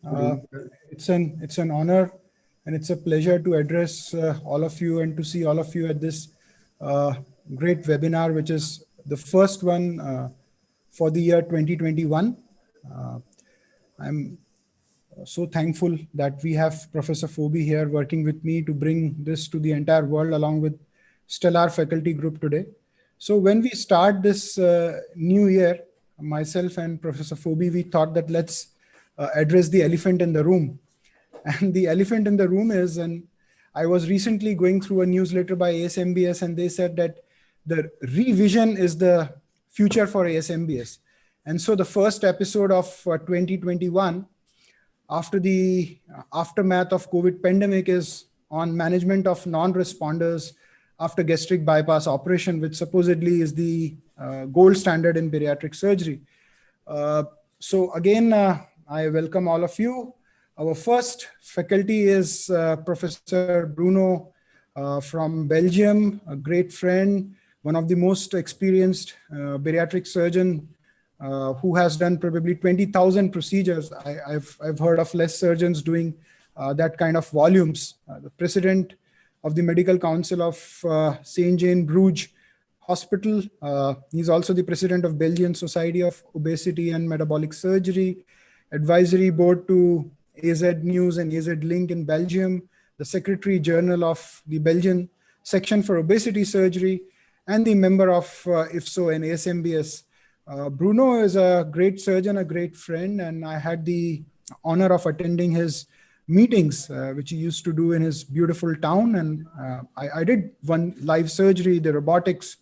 Uh, it's an honor and it's a pleasure to address all of you and to see all of you at this uh, great webinar, which is the first one for the year 2021. Uh, I'm so thankful that we have Professor Fobi here working with me to bring this to the entire world along with stellar faculty group today. So when we start this new year, myself and Professor Fobi, we thought that let's address the elephant in the room. And the elephant in the room is, and I was recently going through a newsletter by ASMBS and they said that the revision is the future for ASMBS. And so the first episode of 2021 after the aftermath of COVID pandemic is on management of non-responders after gastric bypass operation, which supposedly is the gold standard in bariatric surgery. So again, I welcome all of you. Our first faculty is Professor Bruno from Belgium, a great friend, one of the most experienced bariatric surgeon who has done probably 20,000 procedures. I've heard of less surgeons doing that kind of volumes. The president of the Medical Council of St. Jane Bruges Hospital. He's also the president of Belgian Society of Obesity and Metabolic Surgery, advisory board to AZ News and AZ Link in Belgium, the secretary general of the Belgian section for obesity surgery, and the member of IFSO and ASMBS. Bruno is a great surgeon, a great friend, and I had the honor of attending his meetings, which he used to do in his beautiful town. And I did one live surgery, the robotics,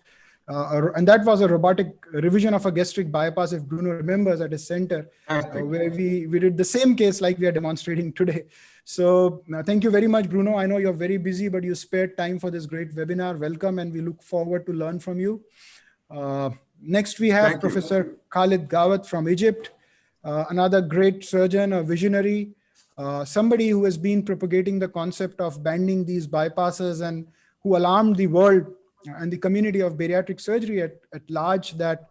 and that was a robotic revision of a gastric bypass, if Bruno remembers, at his center, where we did the same case like we are demonstrating today. So thank you very much, Bruno. I know you're very busy, but you spared time for this great webinar. Welcome, and we look forward to learn from you. Next, we have Professor Khaled Gawdat from Egypt, another great surgeon, a visionary, somebody who has been propagating the concept of banding these bypasses and who alarmed the world and the community of bariatric surgery at large that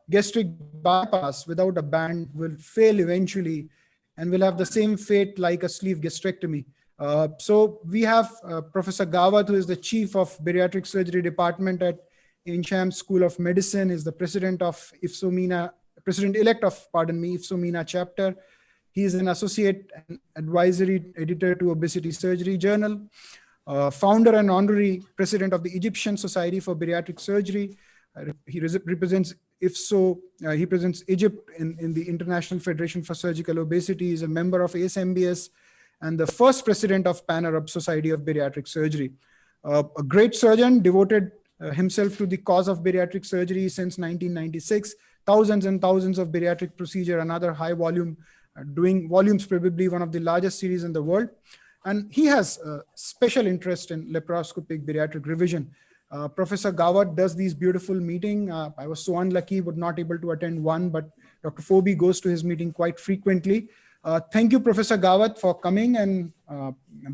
gastric bypass without a band will fail eventually and will have the same fate like a sleeve gastrectomy. So we have Professor Gawdat, who is the chief of bariatric surgery department at Incham School of Medicine, is the president of IFSO-MENA, president-elect of, IFSO-MENA chapter. He is an associate and advisory editor to Obesity Surgery Journal, founder and honorary president of the Egyptian Society for Bariatric Surgery. He represents IFSO, he presents Egypt in the International Federation for Surgical Obesity. He is a member of ASMBS and the first president of Pan-Arab Society of Bariatric Surgery. A great surgeon, devoted himself to the cause of bariatric surgery since 1996, thousands and thousands of bariatric procedure, another high volume, doing volumes probably one of the largest series in the world. And he has a special interest in laparoscopic bariatric revision. Professor Gawdat does these beautiful meetings. I was so unlucky, but not able to attend one, but Dr. Fobi goes to his meeting quite frequently. Thank you, Professor Gawdat, for coming and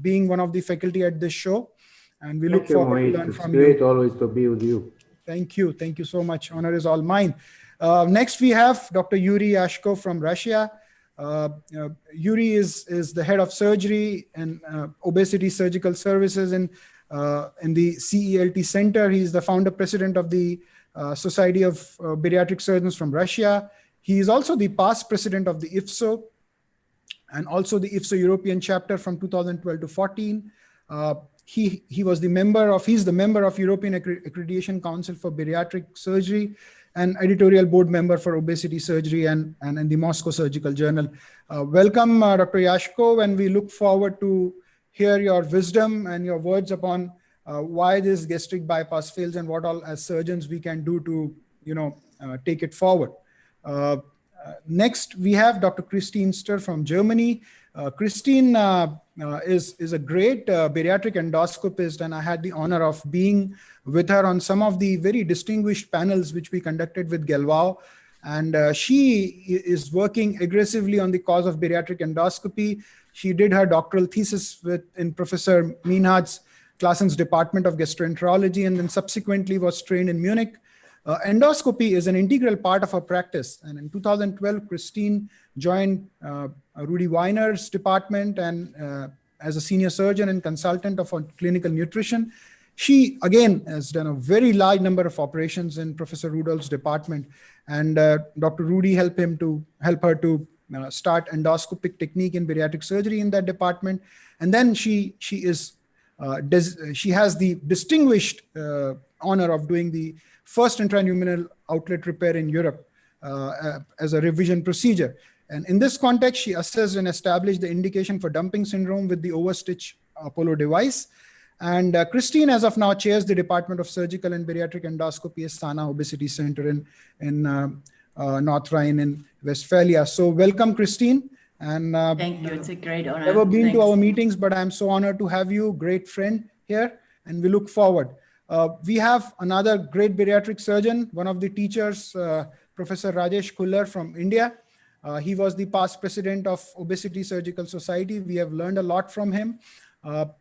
being one of the faculty at this show. And we look forward to learn from you. It's great always to be with you. Thank you. Thank you so much. Honor is all mine. Next, we have Dr. YuryYashkov from Russia. Yuri is the head of surgery and obesity surgical services in the CELT Center. He's the founder president of the Society of Bariatric Surgeons from Russia. He is also the past president of the IFSO and also the IFSO European chapter from 2012 to 14. He was the member of, he's the member of European Accreditation Council for Bariatric Surgery and editorial board member for obesity surgery and the Moscow Surgical Journal. Welcome, Dr. Yashkov, and we look forward to hear your wisdom and your words upon why this gastric bypass fails and what all as surgeons we can do to, take it forward. Next, we have Dr. Christine Stier from Germany. Christine is a great bariatric endoscopist, and I had the honor of being with her on some of the very distinguished panels which we conducted with Galvao. And she is working aggressively on the cause of bariatric endoscopy. She did her doctoral thesis in Professor Minhard's Klassen's Department of Gastroenterology, and then subsequently was trained in Munich. Endoscopy is an integral part of our practice. And in 2012, Christine joined Rudy Weiner's department and as a senior surgeon and consultant of clinical nutrition. She, again, has done a very large number of operations in Professor Rudolph's department. And Dr. Rudy helped her to start endoscopic technique in bariatric surgery in that department. And then she has the distinguished honor of doing the first intraluminal outlet repair in Europe as a revision procedure. And in this context, she assessed and established the indication for dumping syndrome with the overstitch Apollo device. And Christine, as of now, chairs the Department of Surgical and Bariatric Endoscopy at Sana Obesity Center in North Rhine-Westphalia. So welcome, Christine. And thank you. It's a great honor. Never been to our meetings, but I'm so honored to have you, great friend here, and we look forward. We have another great bariatric surgeon, one of the teachers, Professor Rajesh Khullar from India. He was the past president of Obesity Surgical Society. We have learned a lot from him.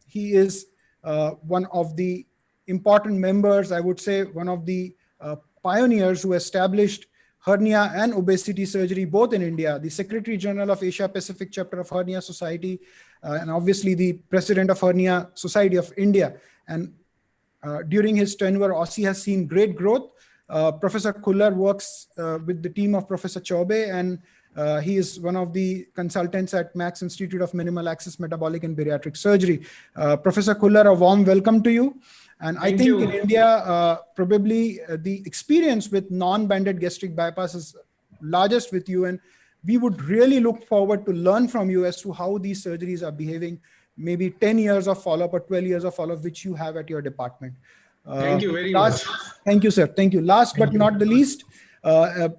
He is one of the important members, I would say, one of the pioneers who established hernia and obesity surgery, both in India, the Secretary General of Asia Pacific Chapter of Hernia Society, and obviously the President of Hernia Society of India. And during his tenure, OSI has seen great growth. Professor Khullar works with the team of Professor Chaube, and he is one of the consultants at Max Institute of Minimal Access Metabolic and Bariatric Surgery. Professor Khullar, a warm welcome to you. And I think in India, probably the experience with non-banded gastric bypass is largest with you. And we would really look forward to learn from you as to how these surgeries are behaving, maybe 10 years of follow-up or 12 years of follow-up, which you have at your department. Thank you very much. Thank you, sir. Thank you. Last but not the least, I'm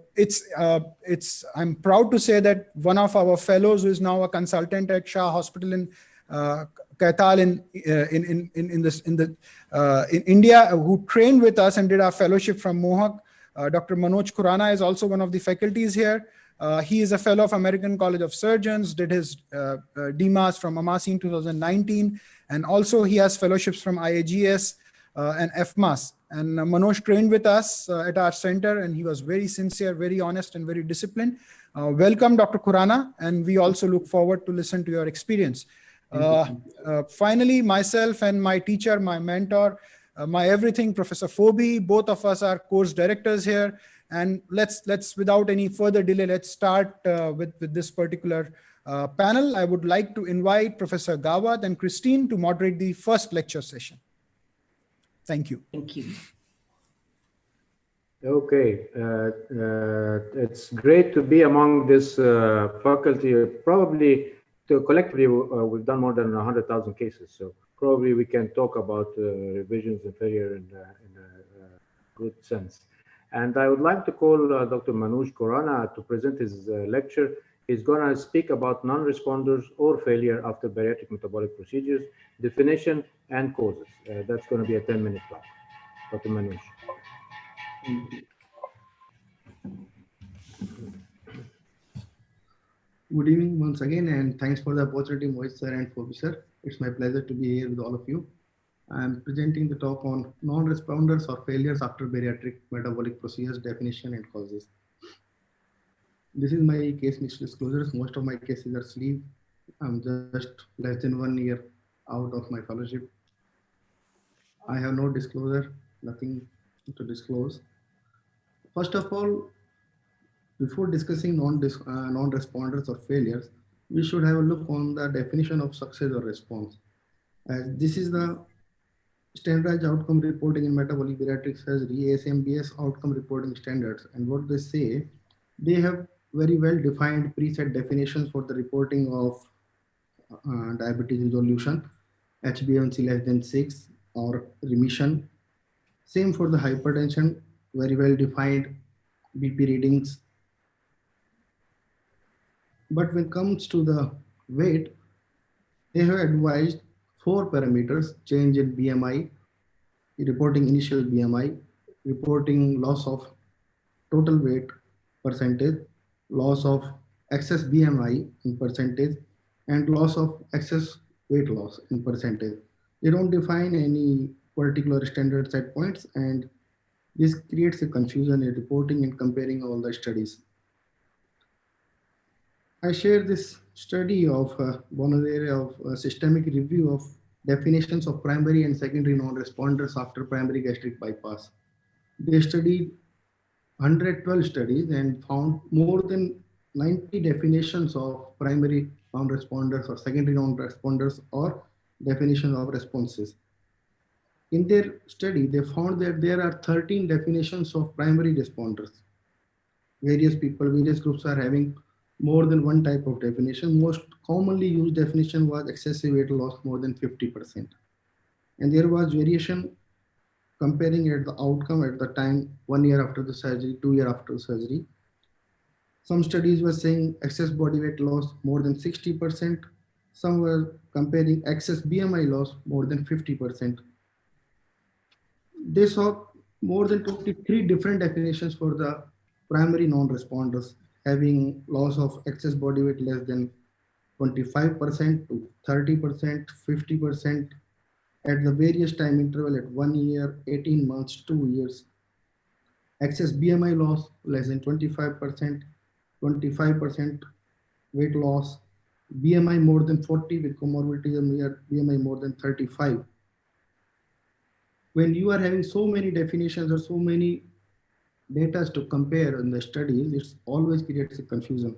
proud to say that one of our fellows who is now a consultant at Shah Hospital in Kaital in India, who trained with us and did our fellowship from Mohak. Dr. Manoj Khurana is also one of the faculties here. He is a fellow of American College of Surgeons, did his DMAS from AMASI in 2019, and also he has fellowships from IAGS and FMAS. And Manoj trained with us at our center, and he was very sincere, very honest, and very disciplined. Welcome, Dr. Khurana, and we also look forward to listen to your experience. Finally, myself and my teacher, my mentor, my everything, Professor Fobi, both of us are course directors here. And let's without any further delay, let's start with this particular panel. I would like to invite Professor Gawdat and Christine to moderate the first lecture session. Thank you. Thank you. Okay, it's great to be among this faculty. Probably collectively, we've done more than 100,000 cases. So probably we can talk about revisions and failure in a good sense. And I would like to call Dr. Manoj Khurana to present his lecture. He's going to speak about non-responders or failure after bariatric metabolic procedures, definition and causes. That's going to be a 10-minute talk. Dr. Manoj. Good evening once again, and thanks for the opportunity, Mohit sir and Fobi sir. It's my pleasure to be here with all of you. I'm presenting the talk on non-responders or failures after bariatric metabolic procedures, definition and causes. This is my case disclosures. Most of my cases are sleeve. I'm just less than 1 year out of my fellowship. I have no disclosure, nothing to disclose. First of all, before discussing non-responders or failures, we should have a look on the definition of success or response. As this is the standardized outcome reporting in metabolic bariatric surgery, ASMBS outcome reporting standards. And what they say, they have very well defined preset definitions for the reporting of diabetes resolution, HbA1c less than 6 or remission. Same for the hypertension, very well defined BP readings. But when it comes to the weight, they have advised 4 parameters: change in BMI, reporting initial BMI, reporting loss of total weight percentage, loss of excess BMI in percentage, and loss of excess weight loss in percentage. They don't define any particular standard set points, and This creates a confusion in reporting and comparing all the studies. I share this study of Bhandari of systemic review of definitions of primary and secondary non-responders after primary gastric bypass. They studied 112 studies and found more than 90 definitions of primary non-responders or secondary non-responders or definitions of responses. In their study, they found that there are 13 definitions of primary responders. Various people, various groups are having more than one type of definition. Most commonly used definition was excessive weight loss more than 50%. And there was variation comparing at the outcome at the time 1 year after the surgery, 2 years after the surgery. Some studies were saying excess body weight loss more than 60%. Some were comparing excess BMI loss more than 50%. They saw more than 23 different definitions for the primary non-responders, having loss of excess body weight less than 25% to 30%, 50% at the various time interval at 1 year, 18 months, 2 years. Excess BMI loss less than 25%, 25% weight loss, BMI more than 40 with comorbidity and BMI more than 35. When you are having so many definitions or so many data to compare in the studies, it always creates a confusion.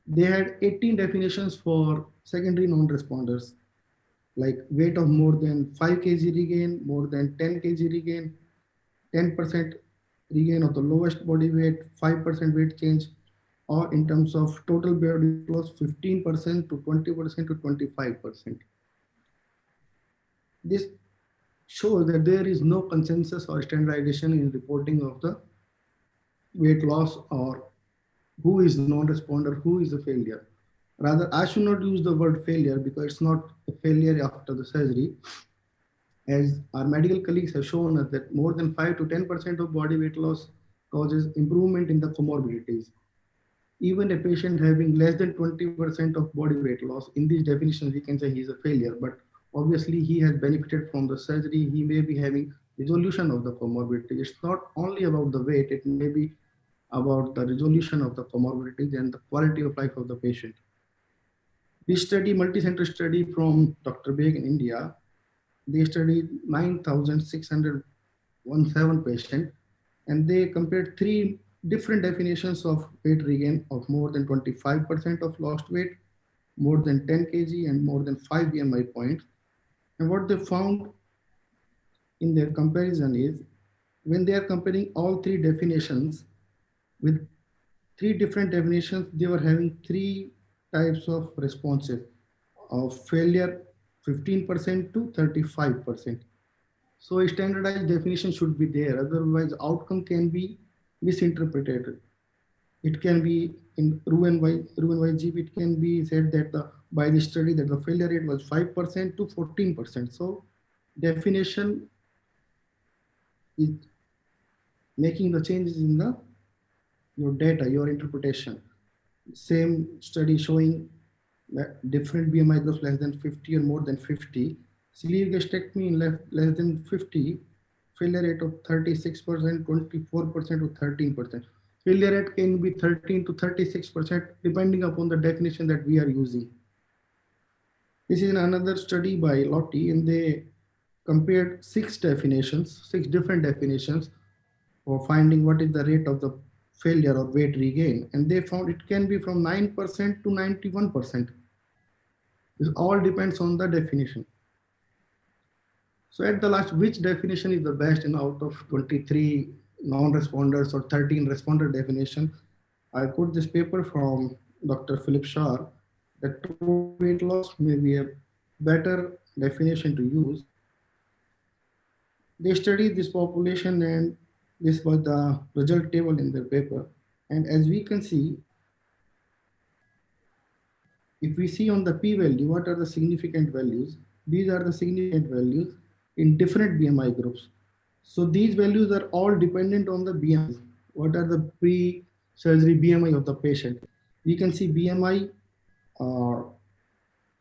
They had 18 definitions for secondary non-responders, like weight of more than 5 kg regain, more than 10 kg regain, 10% regain of the lowest body weight, 5% weight change, or in terms of total body loss, 15% to 20% to 25%. This shows that there is no consensus or standardization in reporting of the weight loss or who is non-responder, who is a failure. Rather, I should not use the word failure because it's not a failure after the surgery. As our medical colleagues have shown us that more than 5 to 10% of body weight loss causes improvement in the comorbidities. Even a patient having less than 20% of body weight loss, in these definitions, we can say he's a failure, but obviously he has benefited from the surgery. He may be having resolution of the comorbidity. It's not only about the weight, it may be about the resolution of the comorbidities and the quality of life of the patient. This study, multi-center study from Dr. Beg in India, they studied 9,617 patients, and they compared 3 different definitions of weight regain of more than 25% of lost weight, more than 10 kg, and more than 5 BMI points. And what they found in their comparison is when they are comparing all 3 definitions with 3 different definitions, they were having 3 types of responses of failure, 15% to 35%. So a standardized definition should be there. Otherwise, outcome can be misinterpreted. It can be in RUN-YGB, it can be said that by the study that the failure rate was 5% to 14%. So definition is making the changes in your data, your interpretation. Same study showing that different BMI groups less than 50 or more than 50. Sleeve gastrectomy in less than 50, failure rate of 36%, 24% to 13%. Failure rate can be 13 to 36% depending upon the definition that we are using. This is another study by Lotti, and they compared 6 different definitions for finding what is the rate of the failure or weight regain. And they found it can be from 9% to 91%. This all depends on the definition. So at the last, which definition is the best in out of 23 non-responders or 13 responder definition? I put this paper from Dr. Philip Shar that weight loss may be a better definition to use. They studied this population and this was the result table in their paper. And as we can see, if we see on the p-value, what are the significant values? These are the significant values in different BMI groups. So these values are all dependent on the BMI. What are the pre-surgery BMI of the patient? We can see BMI,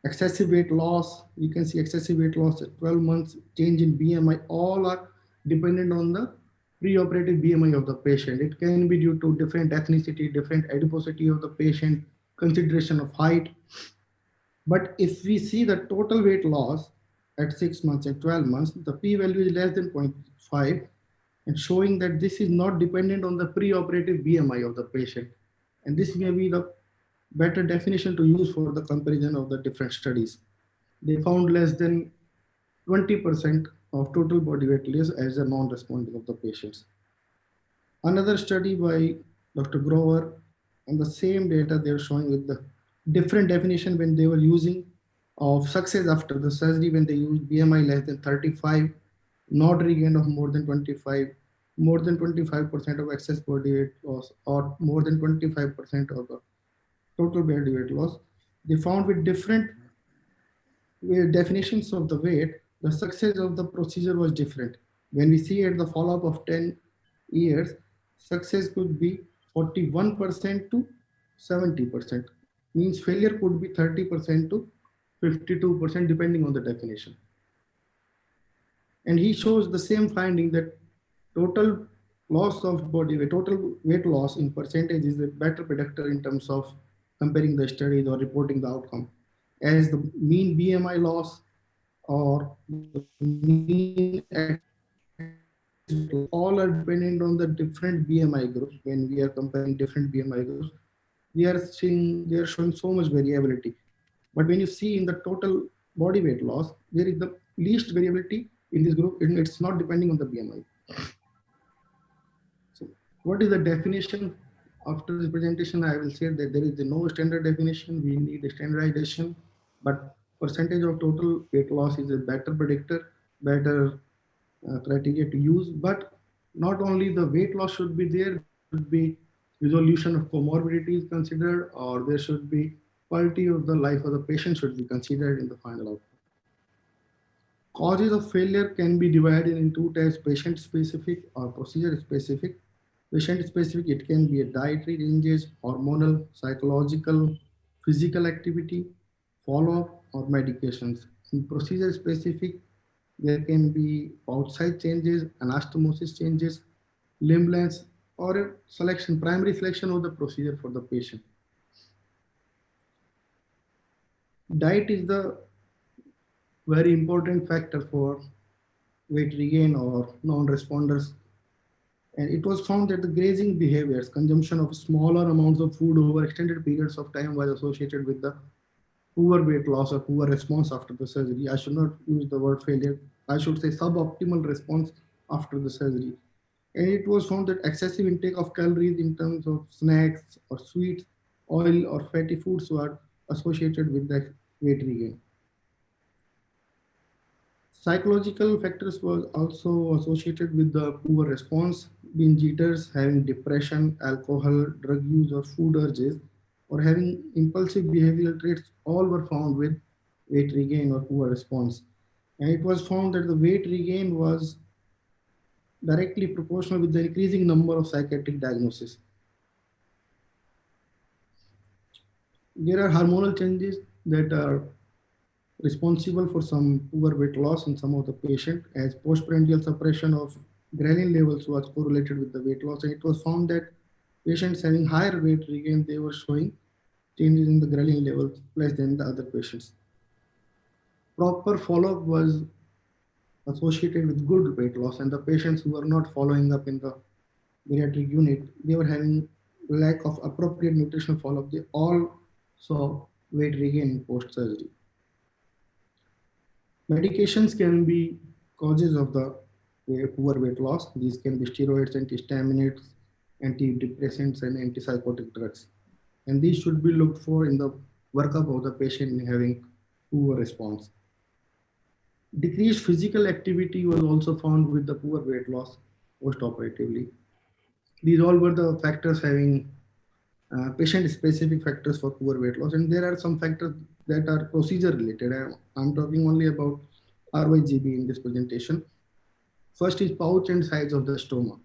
excessive weight loss. You can see excessive weight loss at 12 months, change in BMI, all are dependent on the preoperative BMI of the patient. It can be due to different ethnicity, different adiposity of the patient, consideration of height. But if we see the total weight loss at 6 months and 12 months, the p-value is less than 0.5 and showing that this is not dependent on the preoperative BMI of the patient. And this may be the better definition to use for the comparison of the different studies. They found less than 20% of total body weight loss as a non-responding of the patients. Another study by Dr. Grover, and the same data they're showing with the different definition when they were using of success after the surgery, when they used BMI less than 35, not regain of more than 25, more than 25% of excess body weight loss, or more than 25% of the total body weight loss. They found with different definitions of the weight, the success of the procedure was different. When we see at the follow-up of 10 years, success could be 41% to 70%. Means failure could be 30% to 52% depending on the definition. And he shows the same finding that total loss of body weight, total weight loss in percentage is a better predictor in terms of comparing the studies or reporting the outcome, as the mean BMI loss or the mean all are dependent on the different BMI groups. When we are comparing different BMI groups, they are showing so much variability. But when you see in the total body weight loss, there is the least variability in this group, and it's not depending on the BMI. So what is the definition? After this presentation, I will say that there is no standard definition. We need a standardization, but percentage of total weight loss is a better predictor, better criteria to use. But not only the weight loss should be there, should be resolution of comorbidities considered, or there should be quality of the life of the patient should be considered in the final outcome. Causes of failure can be divided in two types: patient specific or procedure specific. Patient specific, it can be a dietary changes, hormonal, psychological, physical activity, follow-up, or medications. In procedure specific, there can be outside changes, anastomosis changes, limb length, or a selection, primary selection of the procedure for the patient. Diet is the very important factor for weight regain or non-responders. And it was found that the grazing behaviors, consumption of smaller amounts of food over extended periods of time was associated with the poor weight loss or poor response after the surgery. I should not use the word failure. I should say suboptimal response after the surgery. And it was found that excessive intake of calories in terms of snacks or sweets, oil or fatty foods were associated with the weight regain. Psychological factors were also associated with the poor response. Binge eaters having depression, alcohol, drug use, or food urges, or having impulsive behavioral traits, all were found with weight regain or poor response. And it was found that the weight regain was directly proportional with the increasing number of psychiatric diagnoses. There are hormonal changes that are responsible for some poor weight loss in some of the patient, as postprandial suppression of ghrelin levels was correlated with the weight loss. And it was found that patients having higher weight regain, they were showing changes in the ghrelin levels less than the other patients. Proper follow-up was associated with good weight loss, and the patients who were not following up in the bariatric unit, they were having lack of appropriate nutritional follow-up. They all saw weight regain in post-surgery. Medications can be causes of the poor weight loss. These can be steroids, antihistaminics, antidepressants, and antipsychotic drugs. And these should be looked for in the workup of the patient having poor response. Decreased physical activity was also found with the poor weight loss post-operatively. These all were the factors having patient-specific factors for poor weight loss. And there are some factors that are procedure-related. I'm talking only about RYGB in this presentation. First is pouch and size of the stoma.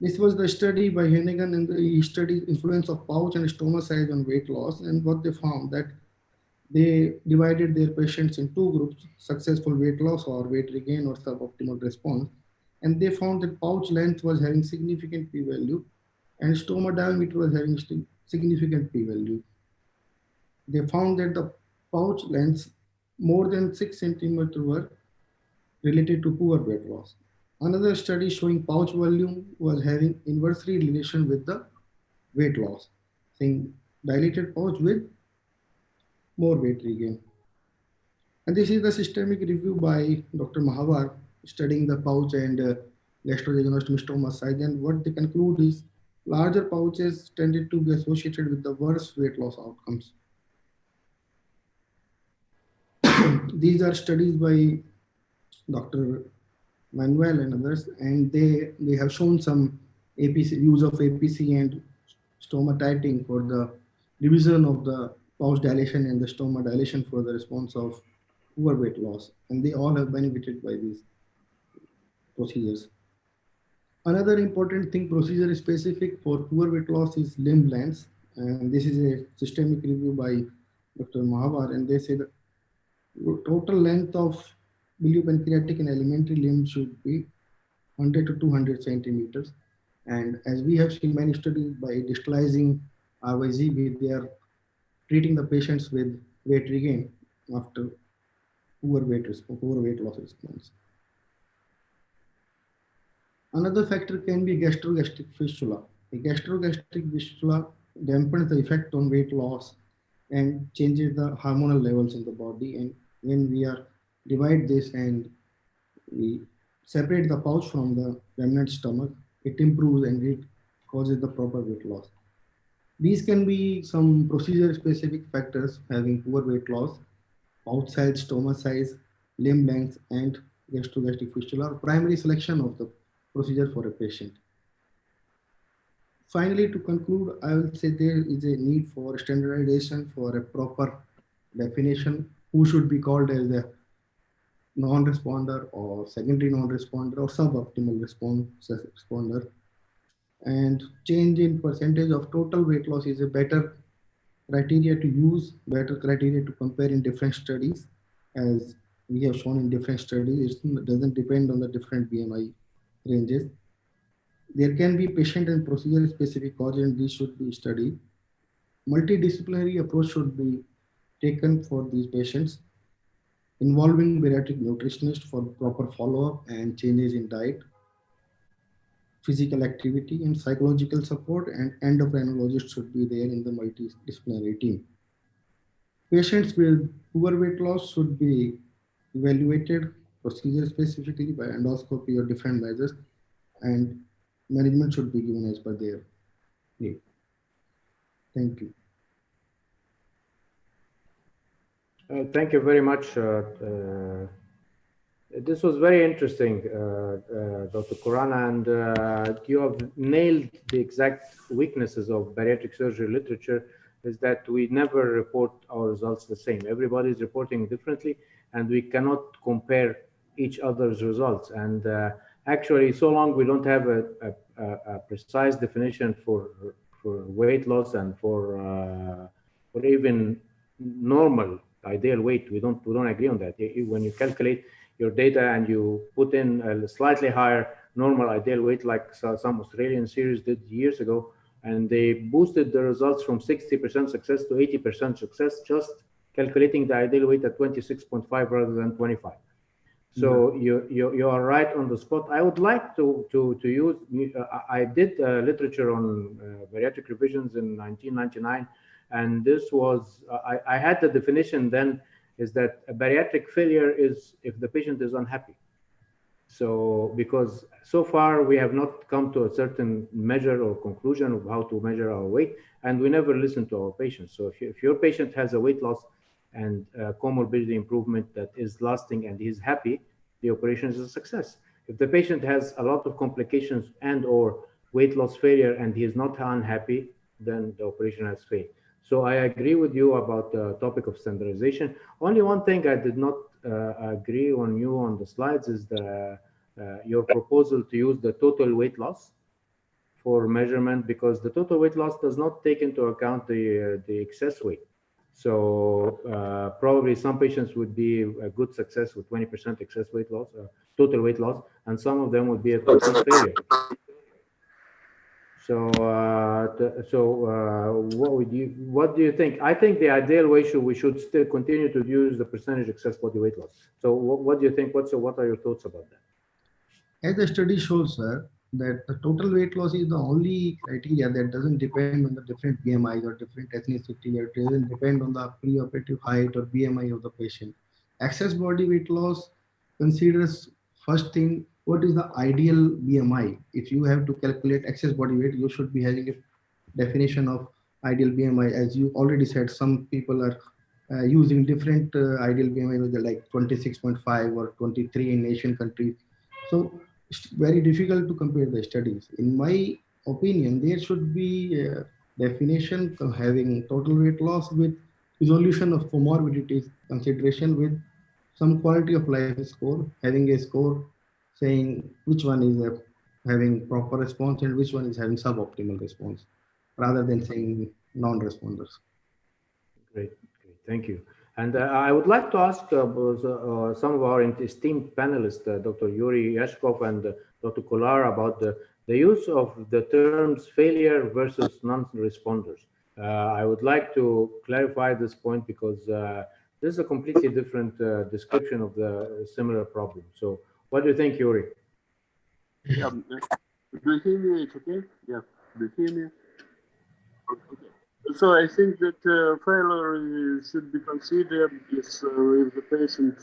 This was the study by Hennigan, and he studied influence of pouch and stoma size on weight loss. And what they found that they divided their patients in two groups: successful weight loss or weight regain or suboptimal response. And they found that pouch length was having significant p-value and stoma diameter was having significant p-value. They found that the pouch lengths more than 6 centimeters were related to poor weight loss. Another study showing pouch volume was having inversely relation with the weight loss, saying dilated pouch with more weight regain. And this is the systemic review by Dr. Mahavar studying the pouch and gastrojejunostomy stoma size. And what they conclude is larger pouches tended to be associated with the worst weight loss outcomes. These are studies by Dr. Manuel and others, and they have shown some APC use of APC and stoma tightening for the revision of the pouch dilation and the stoma dilation for the response of poor weight loss, and they all have benefited by these procedures. Another important thing, procedure specific for poor weight loss is limb lengths, and this is a systemic review by Dr. Mahavar, and they say that total length of biliopancreatic and alimentary limbs should be 100 to 200 centimeters. And as we have seen many studies by distalizing RYZ, they are treating the patients with weight regain after poor weight loss response. Another factor can be gastrogastric fistula. A gastrogastric fistula dampens the effect on weight loss and changes the hormonal levels in the body. And when we divide this and we separate the pouch from the remnant stomach, it improves and it causes the proper weight loss. These can be some procedure-specific factors having poor weight loss: pouch size, stoma size, limb length, and gastrogastric fistula, or primary selection of the procedure for a patient. Finally, to conclude, I will say there is a need for standardization for a proper definition who should be called as a non-responder or secondary non-responder or suboptimal responder. And change in percentage of total weight loss is a better criteria to use, better criteria to compare in different studies. As we have shown in different studies, it doesn't depend on the different BMI ranges. There can be patient and procedure specific causes, and these should be studied. Multidisciplinary approach should be taken for these patients, involving bariatric nutritionist for proper follow-up and changes in diet, physical activity and psychological support, and endocrinologist should be there in the multidisciplinary team. Patients with poor weight loss should be evaluated procedure specifically by endoscopy or different measures, and management should be given as per their need. Thank you. Thank you very much. This was very interesting, Dr. Khurana, and you have nailed the exact weaknesses of bariatric surgery literature, is that we never report our results the same. Everybody is reporting differently, and we cannot compare each other's results. And actually, so long we don't have a precise definition for weight loss and for even normal ideal weight, we don't agree on that. When you calculate your data and you put in a slightly higher normal ideal weight, like some Australian series did years ago, and they boosted the results from 60% success to 80% success, just calculating the ideal weight at 26.5 rather than 25. So you are right on the spot. I would like to use, I did literature on bariatric revisions in 1999, and this was, I had the definition then, is that a bariatric failure is if the patient is unhappy. So, because so far we have not come to a certain measure or conclusion of how to measure our weight, and we never listen to our patients. So if your patient has a weight loss and comorbidity improvement that is lasting and he's happy, the operation is a success. If the patient has a lot of complications and or weight loss failure and he is not unhappy, then the operation has failed. So I agree with you about the topic of standardization. Only one thing I did not agree on you on the slides is your proposal to use the total weight loss for measurement, because the total weight loss does not take into account the excess weight. So probably some patients would be a good success with 20% excess weight loss, total weight loss, and some of them would be a complete failure. So, what do you think? I think the ideal way we should still continue to use the percentage excess body weight loss. So, what do you think? What are your thoughts about that? As the study shows, sir, that the total weight loss is the only criteria that doesn't depend on the different BMIs or different ethnicity, or it doesn't depend on the preoperative height or BMI of the patient. Excess body weight loss considers first thing, what is the ideal BMI? If you have to calculate excess body weight, you should be having a definition of ideal BMI. As you already said, some people are using different ideal BMI, whether like 26.5 or 23 in Asian countries. So it's very difficult to compare the studies. In my opinion, there should be a definition of having total weight loss with resolution of comorbidities consideration with some quality of life score, having a score saying which one is having proper response and which one is having suboptimal response, rather than saying non-responders. Great, thank you. And I would like to ask some of our esteemed panelists, Dr. YuryYashkov and Dr. Khullar, about the use of the terms failure versus non-responders. I would like to clarify this point because this is a completely different description of the similar problem. So what do you think, Yuri? Yeah, do you hear me? It's okay? Yeah, do you hear me? Okay. So I think that failure should be considered if the patient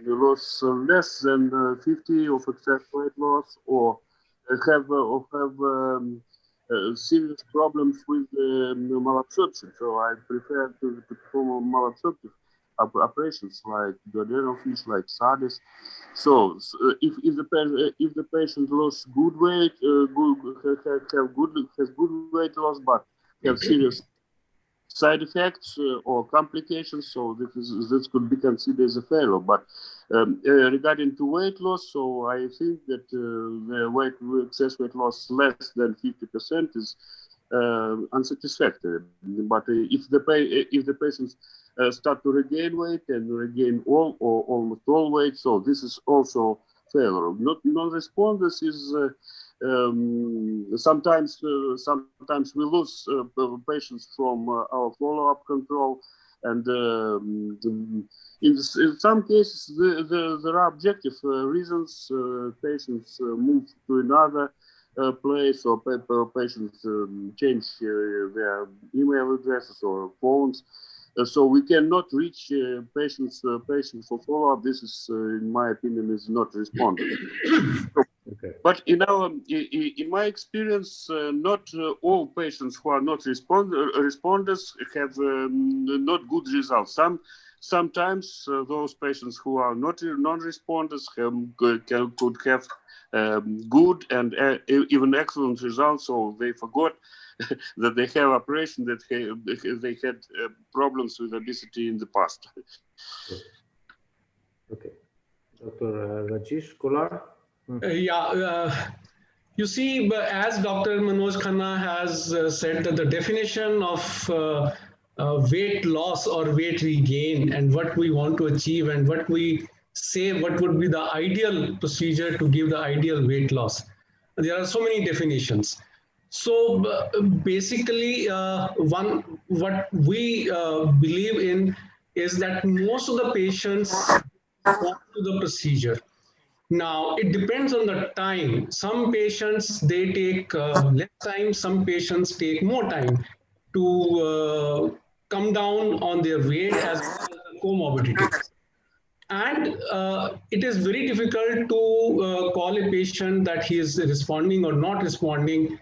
lost less than 50 of excess weight loss, or have serious problems with malabsorption. So I prefer to perform malabsorptive operations like duodenal fish, like SADIS. So if the patient lost good weight, has good weight loss, but have serious side effects or complications, so this could be considered as a failure. But regarding to weight loss, so I think that the excess weight loss less than 50% is unsatisfactory. But if the patients start to regain weight and regain all or almost all weight, so this is also failure. Non-responders is sometimes we lose patients from our follow-up control, and in some cases there are objective reasons patients move to another place, or patients change their email addresses or phones. So we cannot reach patients for follow-up. This is, in my opinion, is not responding. Okay. But in my experience, not all patients who are not responders have not good results. Sometimes those patients who are not non-responders could have good and even excellent results, so they forgot that they have operation, that they had problems with obesity in the past. Okay. Dr. Rajesh, Khullar? You see, as Dr. Manoj Khanna has said, that the definition of weight loss or weight regain and what we want to achieve and what we say what would be the ideal procedure to give the ideal weight loss. There are so many definitions. So basically, what we believe in is that most of the patients go to the procedure. Now, it depends on the time. Some patients, they take less time. Some patients take more time to come down on their weight as well as comorbidities. And it is very difficult to call a patient that he is responding or not responding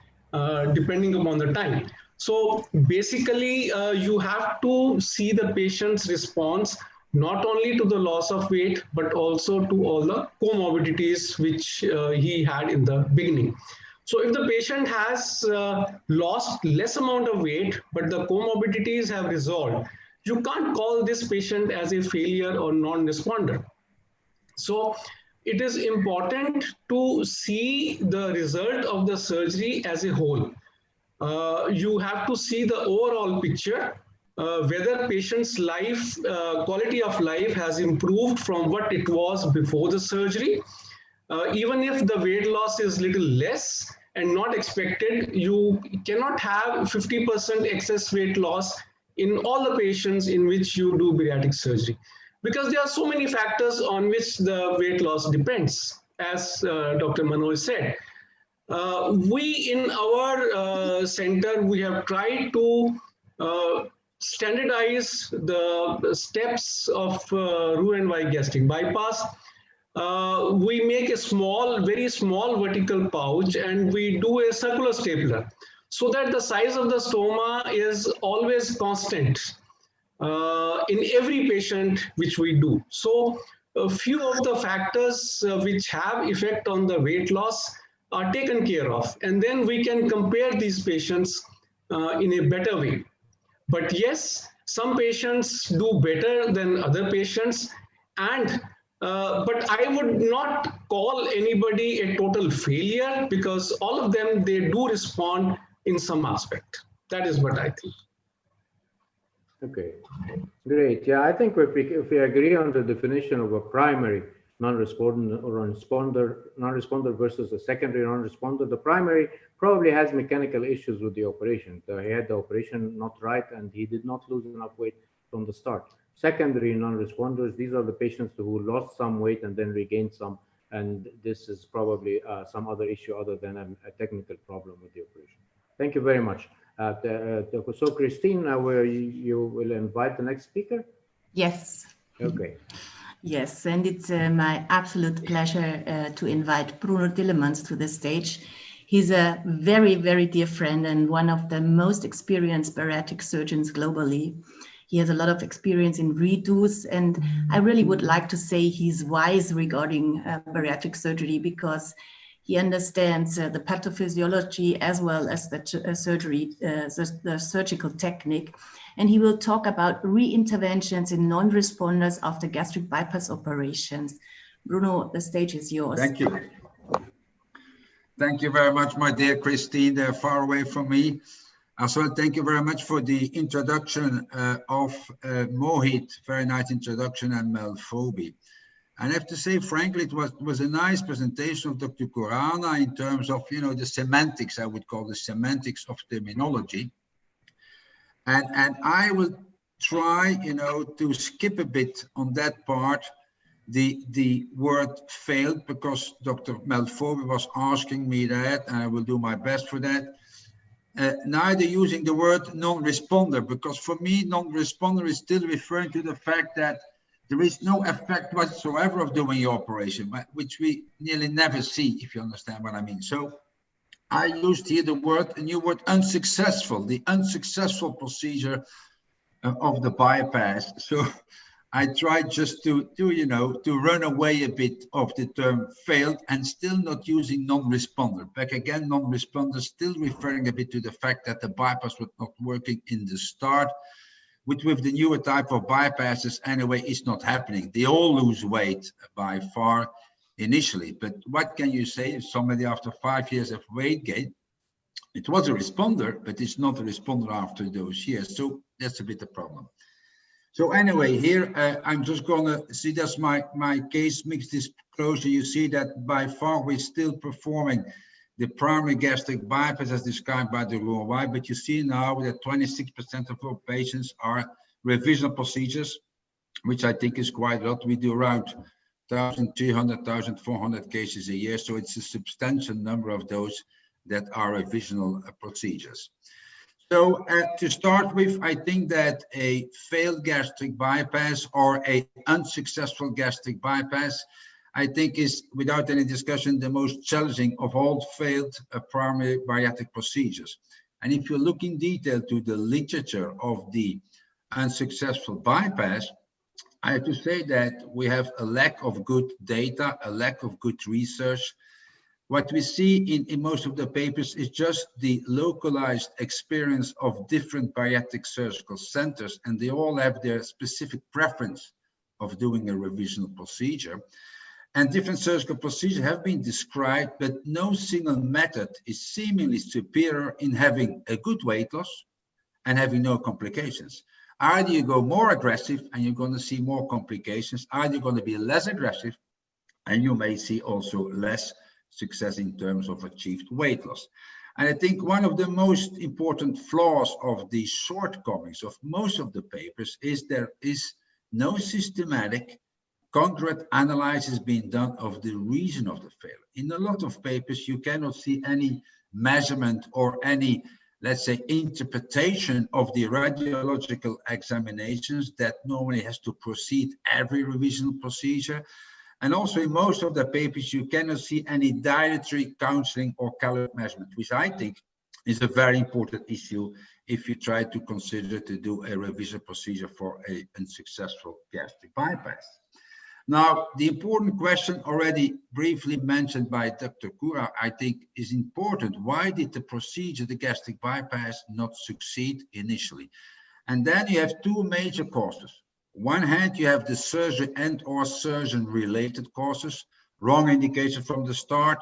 depending upon the time. So basically, you have to see the patient's response not only to the loss of weight, but also to all the comorbidities which he had in the beginning. So if the patient has lost less amount of weight, but the comorbidities have resolved, you can't call this patient as a failure or non-responder. So it is important to see the result of the surgery as a whole. You have to see the overall picture. whether patient's life, quality of life has improved from what it was before the surgery. Even if the weight loss is little less and not expected, you cannot have 50% excess weight loss in all the patients in which you do bariatric surgery, because there are so many factors on which the weight loss depends, as Dr. Manoj said. We in our center, we have tried to standardize the steps of Roux-en-Y gastric bypass. We make a small, very small vertical pouch, and we do a circular stapler so that the size of the stoma is always constant in every patient which we do. So a few of the factors which have effect on the weight loss are taken care of, and then we can compare these patients in a better way. But yes, some patients do better than other patients, and but I would not call anybody a total failure, because all of them, they do respond in some aspect. That is what I think. Okay, great. Yeah, I think if we agree on the definition of a primary non-responder or non-responder versus a secondary non-responder, the primary probably has mechanical issues with the operation. He had the operation not right, and he did not lose enough weight from the start. Secondary non-responders, these are the patients who lost some weight and then regained some, and this is probably some other issue other than a technical problem with the operation. Thank you very much. So Christine, you will invite the next speaker? Yes. Okay. Yes, and it's my absolute pleasure to invite Bruno Dillemans to the stage. He's a very, very dear friend and one of the most experienced bariatric surgeons globally. He has a lot of experience in redos, and I really would like to say he's wise regarding bariatric surgery, because he understands the pathophysiology as well as the surgery, the surgical technique. And he will talk about reinterventions in non-responders after gastric bypass operations. Bruno, the stage is yours. Thank you. Thank you very much, my dear Christine. They're far away from me. As well, thank you very much for the introduction of Mohit. Very nice introduction, and Fobi. And I have to say, frankly, it was a nice presentation of Dr. Khurana in terms of, the semantics, I would call the semantics of terminology. And I will try, to skip a bit on that part, the word failed, because Dr. Fobi was asking me that, and I will do my best for that. Neither using the word non-responder, because for me, non-responder is still referring to the fact that there is no effect whatsoever of doing your operation, which we nearly never see, if you understand what I mean. So I used here a new word, unsuccessful, the unsuccessful procedure of the bypass. So I tried just to run away a bit of the term failed, and still not using non-responder. Back again, non-responder, still referring a bit to the fact that the bypass was not working in the start, which with the newer type of bypasses anyway is not happening. They all lose weight by far initially, but what can you say if somebody after 5 years of weight gain, it was a responder, but it's not a responder after those years. So that's a bit the problem. So anyway, here I'm just gonna see, that's my case mix disclosure. You see that by far we're still performing the primary gastric bypass as described by the Roux-en-Y, but you see now that 26% of our patients are revisional procedures, which I think is quite a lot. We do around 1,300, 1,400 cases a year, so it's a substantial number of those that are revisional procedures. So to start with, I think that a failed gastric bypass or a unsuccessful gastric bypass, I think is, without any discussion, the most challenging of all failed primary bariatric procedures. And if you look in detail to the literature of the unsuccessful bypass, I have to say that we have a lack of good data, a lack of good research. What we see in most of the papers is just the localized experience of different bariatric surgical centers, and they all have their specific preference of doing a revisional procedure. And different surgical procedures have been described, but no single method is seemingly superior in having a good weight loss and having no complications. Either you go more aggressive and you're going to see more complications, either you're going to be less aggressive and you may see also less success in terms of achieved weight loss. And I think one of the most important flaws of the shortcomings of most of the papers is there is no systematic, concrete analysis being done of the reason of the failure. In a lot of papers, you cannot see any measurement or any, let's say, interpretation of the radiological examinations that normally has to precede every revisional procedure. And also in most of the papers, you cannot see any dietary counseling or calorie measurement, which I think is a very important issue if you try to consider to do a revision procedure for a unsuccessful gastric bypass. Now, the important question already briefly mentioned by Dr. Khurana, I think is important. Why did the procedure, the gastric bypass, not succeed initially? And then you have two major causes. One hand, you have the surgery and or surgeon-related causes, wrong indication from the start,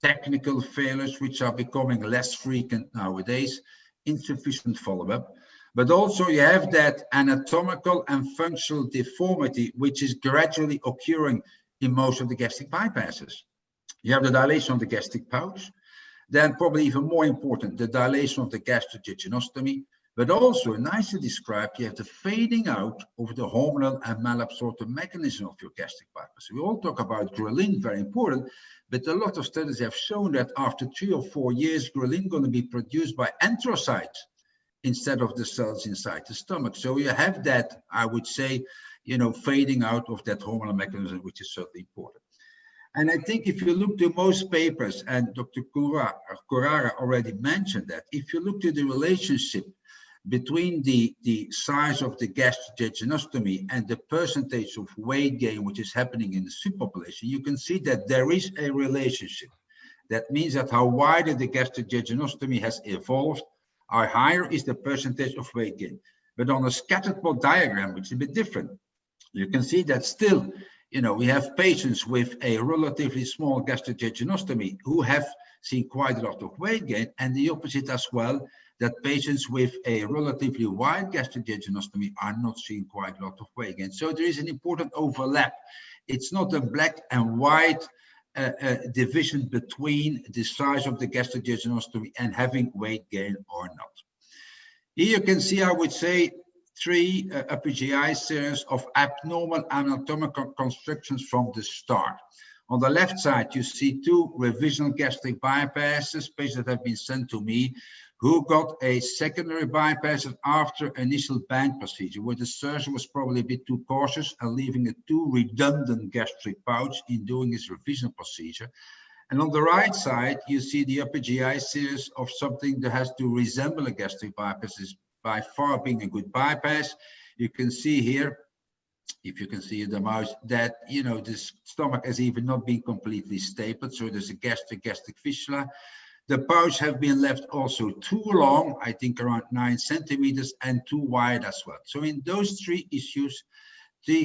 technical failures, which are becoming less frequent nowadays, insufficient follow-up. But also you have that anatomical and functional deformity, which is gradually occurring in most of the gastric bypasses. You have the dilation of the gastric pouch, then probably even more important, the dilation of the gastric jejunostomy, but also nicely described, you have the fading out of the hormonal and malabsorptive mechanism of your gastric bypass. We all talk about ghrelin, very important, but a lot of studies have shown that after 3 or 4 years, ghrelin is going to be produced by enterocytes instead of the cells inside the stomach. So you have that, I would say, fading out of that hormonal mechanism, which is certainly important. And I think if you look to most papers, and Dr. Khurana already mentioned that, if you look to the relationship between the size of the gastric jejunostomy and the percentage of weight gain which is happening in the subpopulation, you can see that there is a relationship. That means that how wider the gastric jejunostomy has evolved, how higher is the percentage of weight gain. But on a scattered plot diagram, which is a bit different, you can see that still, we have patients with a relatively small gastric jejunostomy who have seen quite a lot of weight gain, and the opposite as well, that patients with a relatively wide gastric jejunostomy are not seeing quite a lot of weight gain. So there is an important overlap. It's not a black and white division between the size of the gastric jejunostomy and having weight gain or not. Here you can see, I would say, 3 upper GI series of abnormal anatomical constructions from the start. On the left side, you see 2 revisional gastric bypasses, patients that have been sent to me, who got a secondary bypass after initial band procedure, where the surgeon was probably a bit too cautious and leaving a too redundant gastric pouch in doing his revision procedure. And on the right side, you see the upper GI series of something that has to resemble a gastric bypass, is by far being a good bypass. You can see here, if you can see the mouse, that this stomach has even not been completely stapled, so there's a gastric fistula. The pouch have been left also too long, I think around 9 centimeters, and too wide as well. So in those 3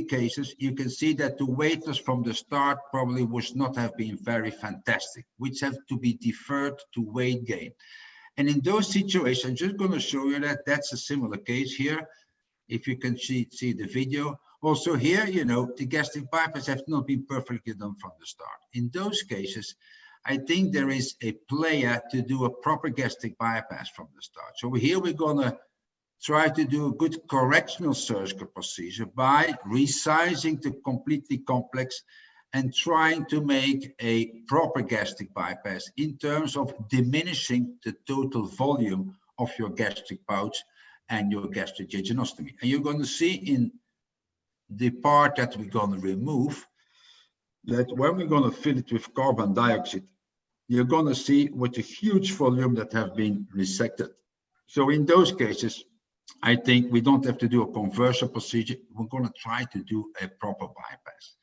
cases, you can see that the weight loss from the start probably would not have been very fantastic, which have to be deferred to weight gain. And in those situations, I'm just going to show you that that's a similar case here. If you can see the video. Also here, the gastric bypass have not been perfectly done from the start. In those cases, I think there is a player to do a proper gastric bypass from the start. So here we're going to try to do a good correctional surgical procedure by resizing the completely complex and trying to make a proper gastric bypass in terms of diminishing the total volume of your gastric pouch and your gastric jejunostomy. And you're going to see in the part that we're going to remove that when we're going to fill it with carbon dioxide, you're going to see what a huge volume that have been resected. So in those cases, I think we don't have to do a conversion procedure. We're going to try to do a proper bypass.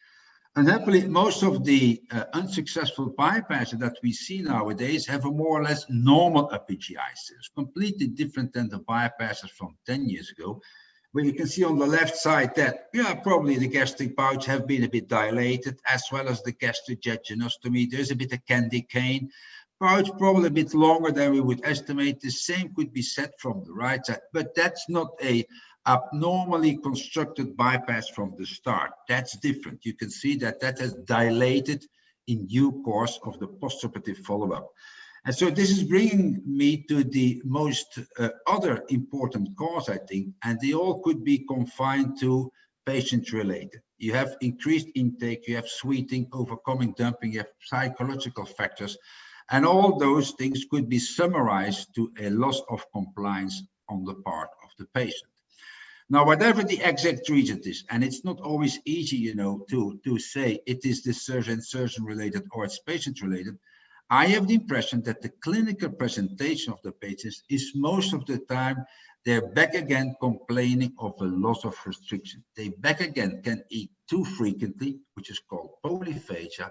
And happily, most of the unsuccessful bypasses that we see nowadays have a more or less normal upper GI series, completely different than the bypasses from 10 years ago, where you can see on the left side that, probably the gastric pouch have been a bit dilated, as well as the gastric jejunostomy. There's a bit of candy cane. Pouch probably a bit longer than we would estimate. The same could be said from the right side, but that's not a abnormally constructed bypass from the start. That's different. You can see that that has dilated in due course of the postoperative follow-up. And so this is bringing me to the most other important cause, I think, and they all could be confined to patient-related. You have increased intake, you have sweating, overcoming dumping, you have psychological factors, and all those things could be summarized to a loss of compliance on the part of the patient. Now, whatever the exact reason is, and it's not always easy, you know, to say it is the surgeon related or it's patient related, I have the impression that the clinical presentation of the patients is most of the time they're back again complaining of a loss of restriction. They back again can eat too frequently, which is called polyphagia,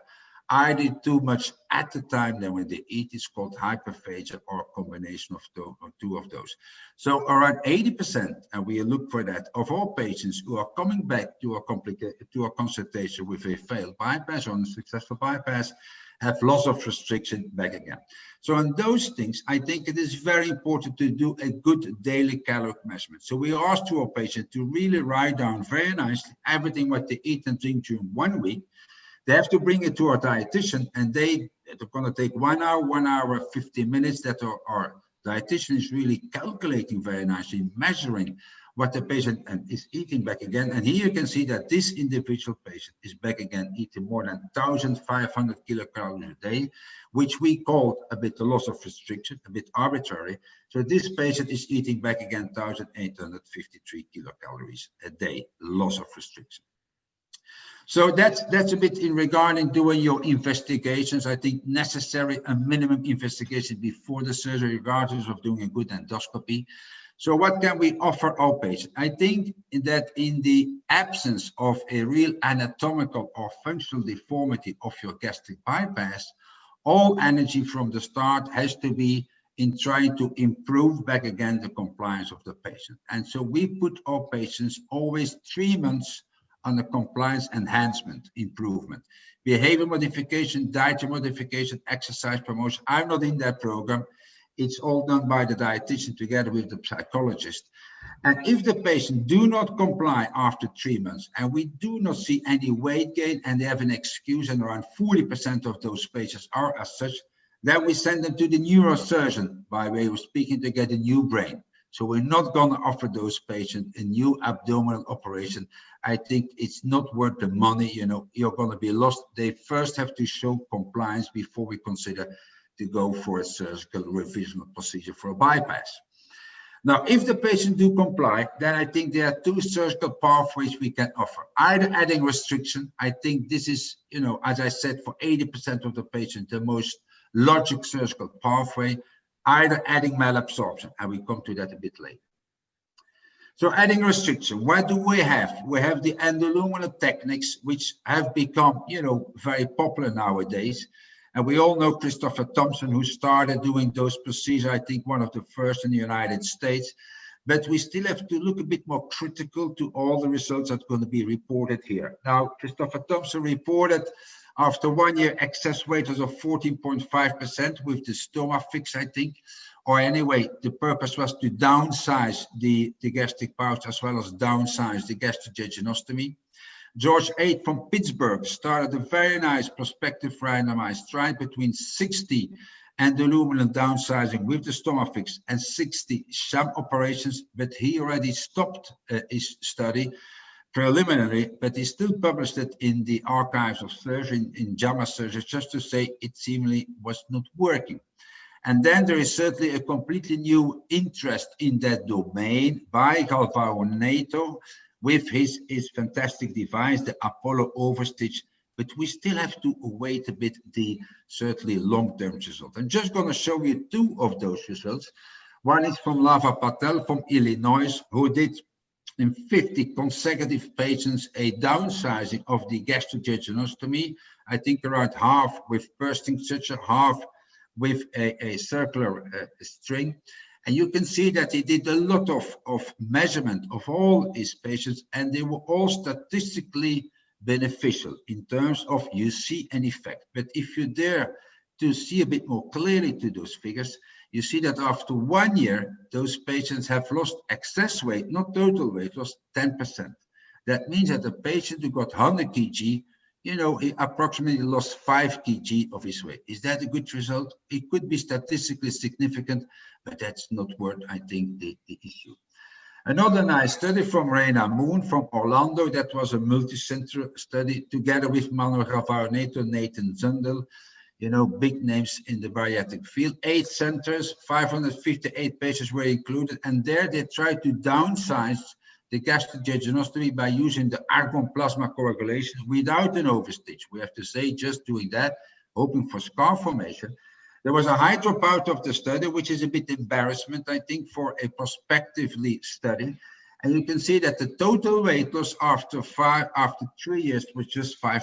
either too much at the time than when they eat is called hyperphagia, or a combination of two of those. So around 80%, and we look for that, of all patients who are coming back to a consultation with a failed bypass or unsuccessful bypass have loss of restriction back again. So on those things, I think it is very important to do a good daily caloric measurement. So we ask to our patient to really write down very nicely everything what they eat and drink during 1 week. They have to bring it to our dietitian, and they're going to take 1 hour, 15 minutes that our dietitian is really calculating very nicely, measuring what the patient is eating back again. And here you can see that this individual patient is back again eating more than 1,500 kilocalories a day, which we call a bit the loss of restriction, a bit arbitrary. So this patient is eating back again 1,853 kilocalories a day, loss of restriction. So that's a bit in regarding doing your investigations. I think necessary a minimum investigation before the surgery, regardless of doing a good endoscopy. So what can we offer our patient? I think that in the absence of a real anatomical or functional deformity of your gastric bypass, all energy from the start has to be in trying to improve back again the compliance of the patient. And so we put our patients always 3 months on the compliance enhancement improvement, behavior modification, dietary modification, exercise promotion. I'm not in that program. It's all done by the dietitian together with the psychologist. And if the patient do not comply after 3 months, and we do not see any weight gain, and they have an excuse, and around 40% of those patients are as such, then we send them to the neurosurgeon by way of speaking to get a new brain. So we're not going to offer those patients a new abdominal operation. I think it's not worth the money. You know, you're going to be lost. They first have to show compliance before we consider to go for a surgical revisional procedure for a bypass. Now, if the patient do comply, then I think there are 2 surgical pathways we can offer. Either adding restriction. I think this is, you know, as I said, for 80% of the patients, the most logic surgical pathway. Either adding malabsorption, and we come to that a bit later. So adding restriction, what do we have? We have the endoluminal techniques, which have become, you know, very popular nowadays. And we all know Christopher Thompson, who started doing those procedures, I think one of the first in the United States. But we still have to look a bit more critical to all the results that are going to be reported here. Now, Christopher Thompson reported after 1 year excess weight was of 14.5% with the stoma fix, I think. Or anyway, the purpose was to downsize the gastric pouch as well as downsize the gastrojejunostomy. George 8 from Pittsburgh started a very nice prospective randomized trial between 60 endoluminal downsizing with the stoma fix and 60 sham operations, but he already stopped his study preliminary, but he still published it in the archives of surgery in JAMA Surgery, just to say it seemingly was not working. And then there is certainly a completely new interest in that domain by Galvao Neto with his fantastic device, the Apollo overstitch, but we still have to wait a bit the certainly long-term result. I'm just going to show you 2 of those results. One is from Lava Patel from Illinois, who did in 50 consecutive patients a downsizing of the gastrojejunostomy. I think around half with bursting suture, half with a circular string. And you can see that he did a lot of measurement of all his patients, and they were all statistically beneficial in terms of you see an effect. But if you dare to see a bit more clearly to those figures, you see that after 1 year, those patients have lost excess weight, not total weight, lost 10%. That means that the patient who got 100 kg, you know, he approximately lost 5 kg of his weight. Is that a good result? It could be statistically significant, but that's not worth, I think, the issue. Another nice study from Reina Moon from Orlando, that was a multi-center study together with Manoj Bhandari, Nathan Zundel, you know, big names in the bariatric field. 8 centers, 558 patients were included, and there they tried to downsize the gastric jejunostomy by using the argon plasma coagulation without an overstitch. We have to say, just doing that, hoping for scar formation. There was a high dropout of the study, which is a bit embarrassment, I think, for a prospectively study. And you can see that the total weight loss after 3 years was just 5%.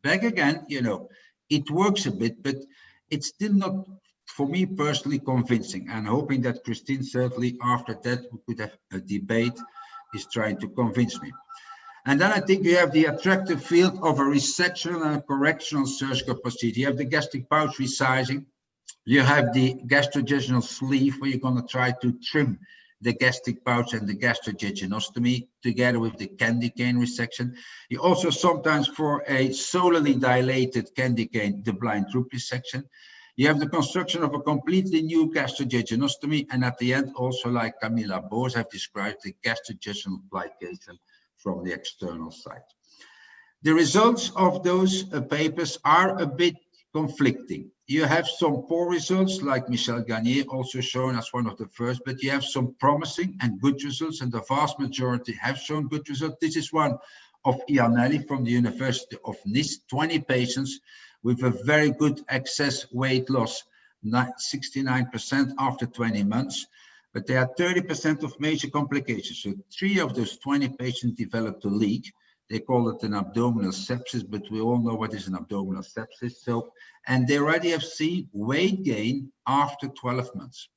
Back again, you know, it works a bit, but it's still not, for me personally, convincing. And hoping that Christine, certainly after that, we could have a debate, is trying to convince me. And then I think you have the attractive field of a resection and a correctional surgical procedure. You have the gastric pouch resizing. You have the gastrojejunal sleeve, where you're going to try to trim the gastric pouch and the gastrojejunectomy together with the candy cane resection. You also sometimes, for a solely dilated candy cane, the blind droop resection. You have the construction of a completely new gastrojejunectomy, and at the end, also like Camilla Boos have described, the gastrojejunal plication from the external side. The results of those papers are a bit conflicting. You have some poor results, like Michel Garnier, also shown as one of the first, but you have some promising and good results, and the vast majority have shown good results. This is one of Ianelli from the University of Nice, 20 patients with a very good excess weight loss, 69% after 20 months, but there are 30% of major complications. So 3 of those 20 patients developed a leak. They call it an abdominal sepsis, but we all know what is an abdominal sepsis. So, and they already have seen weight gain after 12 months.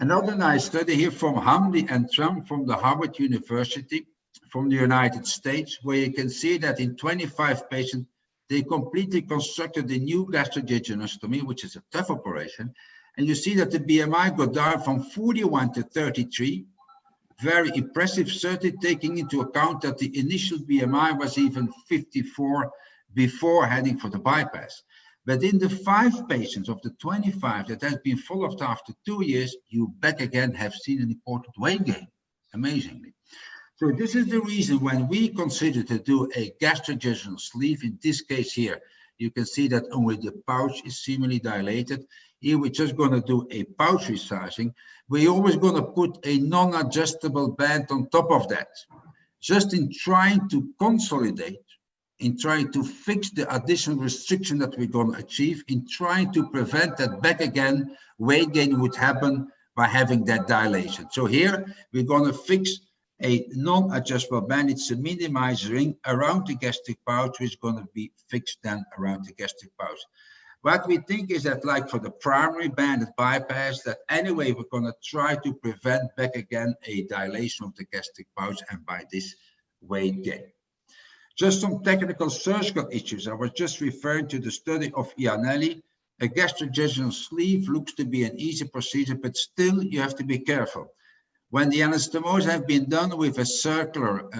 Another nice study here from Hamdi and Trump from the Harvard University from the United States, where you can see that in 25 patients, they completely constructed the new gastrojejunectomy, which is a tough operation. And you see that the BMI got down from 41 to 33. Very impressive, certainly taking into account that the initial BMI was even 54 before heading for the bypass. But in the 5 patients of the 25 that has been followed after 2 years, you back again have seen an important weight gain, amazingly. So this is the reason when we consider to do a gastrojejunal sleeve, in this case here, you can see that only the pouch is seemingly dilated. Here we're just going to do a pouch resizing. We're always going to put a non-adjustable band on top of that, just in trying to consolidate, in trying to fix the additional restriction that we're going to achieve, in trying to prevent that back again weight gain would happen by having that dilation. So here we're going to fix a non-adjustable band. It's a minimized ring around the gastric pouch, which is going to be fixed then around the gastric pouch. What we think is that, like for the primary banded bypass, that anyway, we're going to try to prevent back again a dilation of the gastric pouch, and by this weight gain. Just some technical surgical issues. I was just referring to the study of Ianelli. A gastrojejunal sleeve looks to be an easy procedure, but still you have to be careful. When the anastomosis have been done with a circular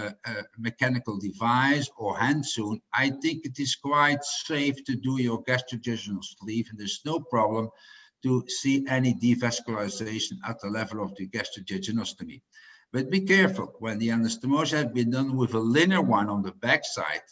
mechanical device or hand sewn, I think it is quite safe to do your gastrojejunal sleeve, and there's no problem to see any devascularization at the level of the gastrojejunectomy. But be careful, when the anastomosis have been done with a linear one on the backside,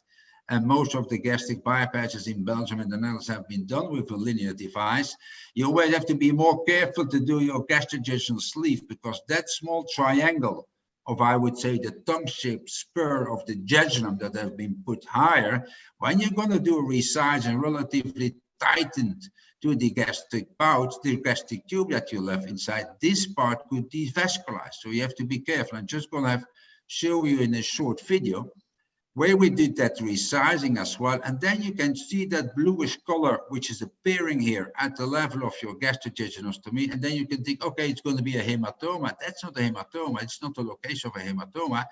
and most of the gastric bypasses in Belgium and the Netherlands have been done with a linear device, you always have to be more careful to do your gastrojejunal sleeve, because that small triangle of, I would say, the tongue-shaped spur of the jejunum that have been put higher, when you're going to do a resizing relatively tightened to the gastric pouch, the gastric tube that you left inside, this part could devascularize. So you have to be careful. I'm just going to show you in a short video where we did that resizing as well. And then you can see that bluish color, which is appearing here at the level of your gastrojejunectomy. And then you can think, okay, it's going to be a hematoma. That's not a hematoma. It's not the location of a hematoma.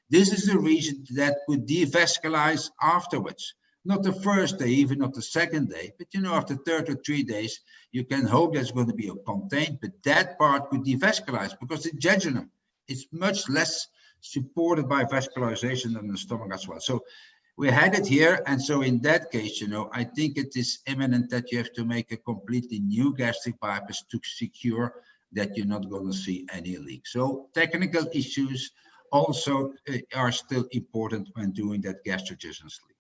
This is the region that could devascularize afterwards. Not the first day, even not the second day, but you know, after 30 or 3 days, you can hope there's going to be a contained, but that part could devascularize because the jejunum is much less supported by vascularization than the stomach as well. So we had it here, and so in that case, you know, I think it is imminent that you have to make a completely new gastric bypass to secure that you're not going to see any leak. So technical issues also are still important when doing that gastrojejunal sleeve.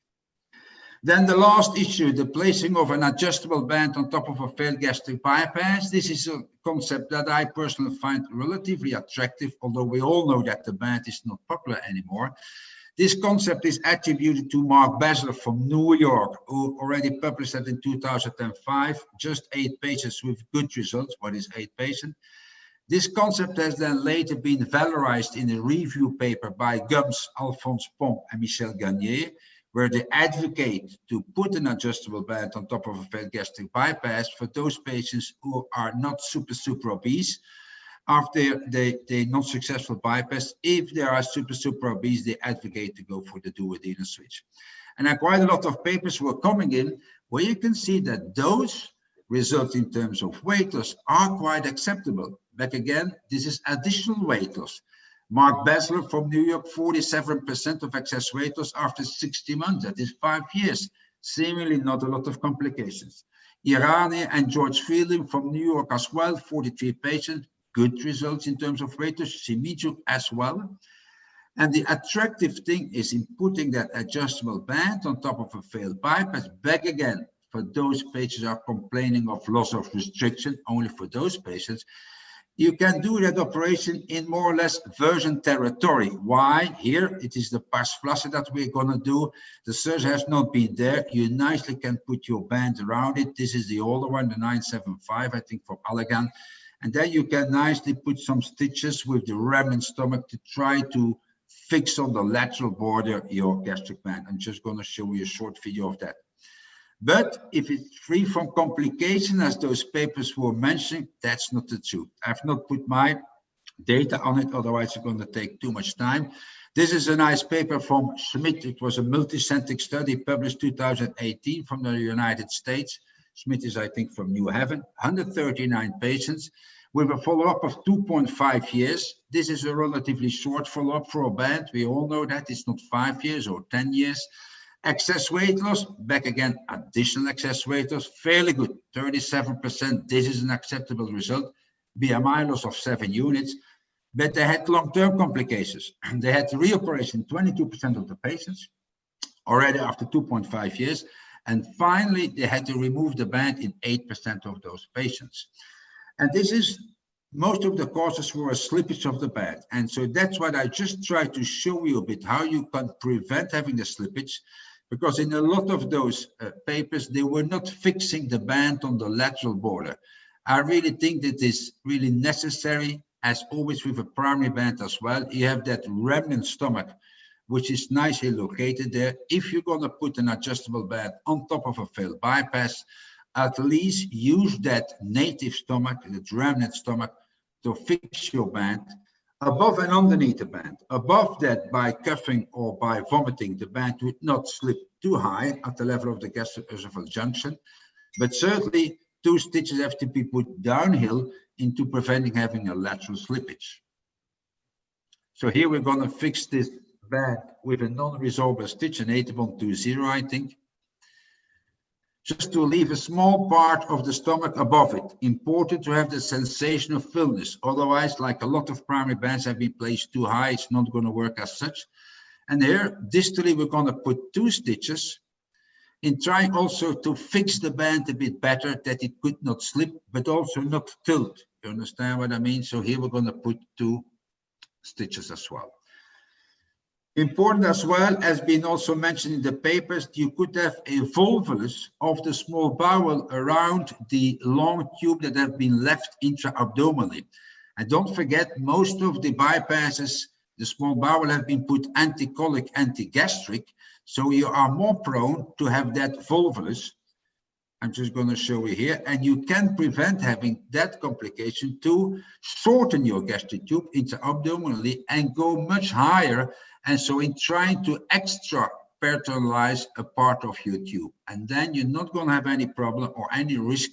Then the last issue, the placing of an adjustable band on top of a failed gastric bypass. This is a concept that I personally find relatively attractive, although we all know that the band is not popular anymore. This concept is attributed to Mark Basler from New York, who already published that in 2005, just 8 pages with good results. What is 8 pages? This concept has then later been valorized in a review paper by Gums, Alphonse Pomp, and Michel Gagnier, where they advocate to put an adjustable band on top of a failed gastric bypass for those patients who are not super obese after they not successful bypass. If they are super obese, they advocate to go for the duodenal switch. And quite a lot of papers were coming in where you can see that those results in terms of weight loss are quite acceptable. Back again, this is additional weight loss. Mark Basler from New York, 47% of excess weight loss after 60 months. That is 5 years. Seemingly not a lot of complications. Irani and George Fielding from New York as well, 43 patients. Good results in terms of weight loss. Shimizu as well. And the attractive thing is in putting that adjustable band on top of a failed bypass. Back again, for those patients who are complaining of loss of restriction, only for those patients, you can do that operation in more or less version territory. Why? Here, it is the pars flaccid that we're going to do. The surgeon has not been there. You nicely can put your band around it. This is the older one, the 975, I think, from Allergan. And then you can nicely put some stitches with the remnant stomach to try to fix on the lateral border your gastric band. I'm just going to show you a short video of that. But if it's free from complication, as those papers were mentioning, that's not the truth. I've not put my data on it, otherwise it's going to take too much time. This is a nice paper from Schmidt. It was a multicentric study published 2018 from the United States. Schmidt is, I think, from New Haven, 139 patients with a follow-up of 2.5 years. This is a relatively short follow-up for a band. We all know that it's not 5 years or 10 years. Excess weight loss, back again, additional excess weight loss, fairly good, 37%. This is an acceptable result. BMI loss of 7 units, but they had long-term complications. They had to reoperation 22% of the patients already after 2.5 years. And finally, they had to remove the band in 8% of those patients. And this is, most of the causes were a slippage of the band. And so that's what I just tried to show you a bit, how you can prevent having the slippage. Because in a lot of those papers, they were not fixing the band on the lateral border. I really think that is really necessary, as always with a primary band as well. You have that remnant stomach, which is nicely located there. If you're going to put an adjustable band on top of a failed bypass, at least use that native stomach, the remnant stomach, to fix your band. Above and underneath the band. Above that, by coughing or by vomiting, the band would not slip too high at the level of the gastroesophageal junction, but certainly 2 stitches have to be put downhill into preventing having a lateral slippage. So here we're going to fix this band with a non-resorbable stitch, an 8120, I think, just to leave a small part of the stomach above it. Important to have the sensation of fullness. Otherwise, like a lot of primary bands have been placed too high, it's not going to work as such. And here, distally, we're going to put 2 stitches in trying also to fix the band a bit better, that it could not slip, but also not tilt. You understand what I mean? So here we're going to put 2 stitches as well. Important as well, as been also mentioned in the papers, you could have a volvulus of the small bowel around the long tube that have been left intra-abdominally. And don't forget, most of the bypasses, the small bowel have been put anti-colic, anti-gastric, so you are more prone to have that volvulus. I'm just going to show you here, and you can prevent having that complication to shorten your gastric tube intra-abdominally and go much higher. And so in trying to extra peritonealize a part of your tube. And then you're not going to have any problem or any risk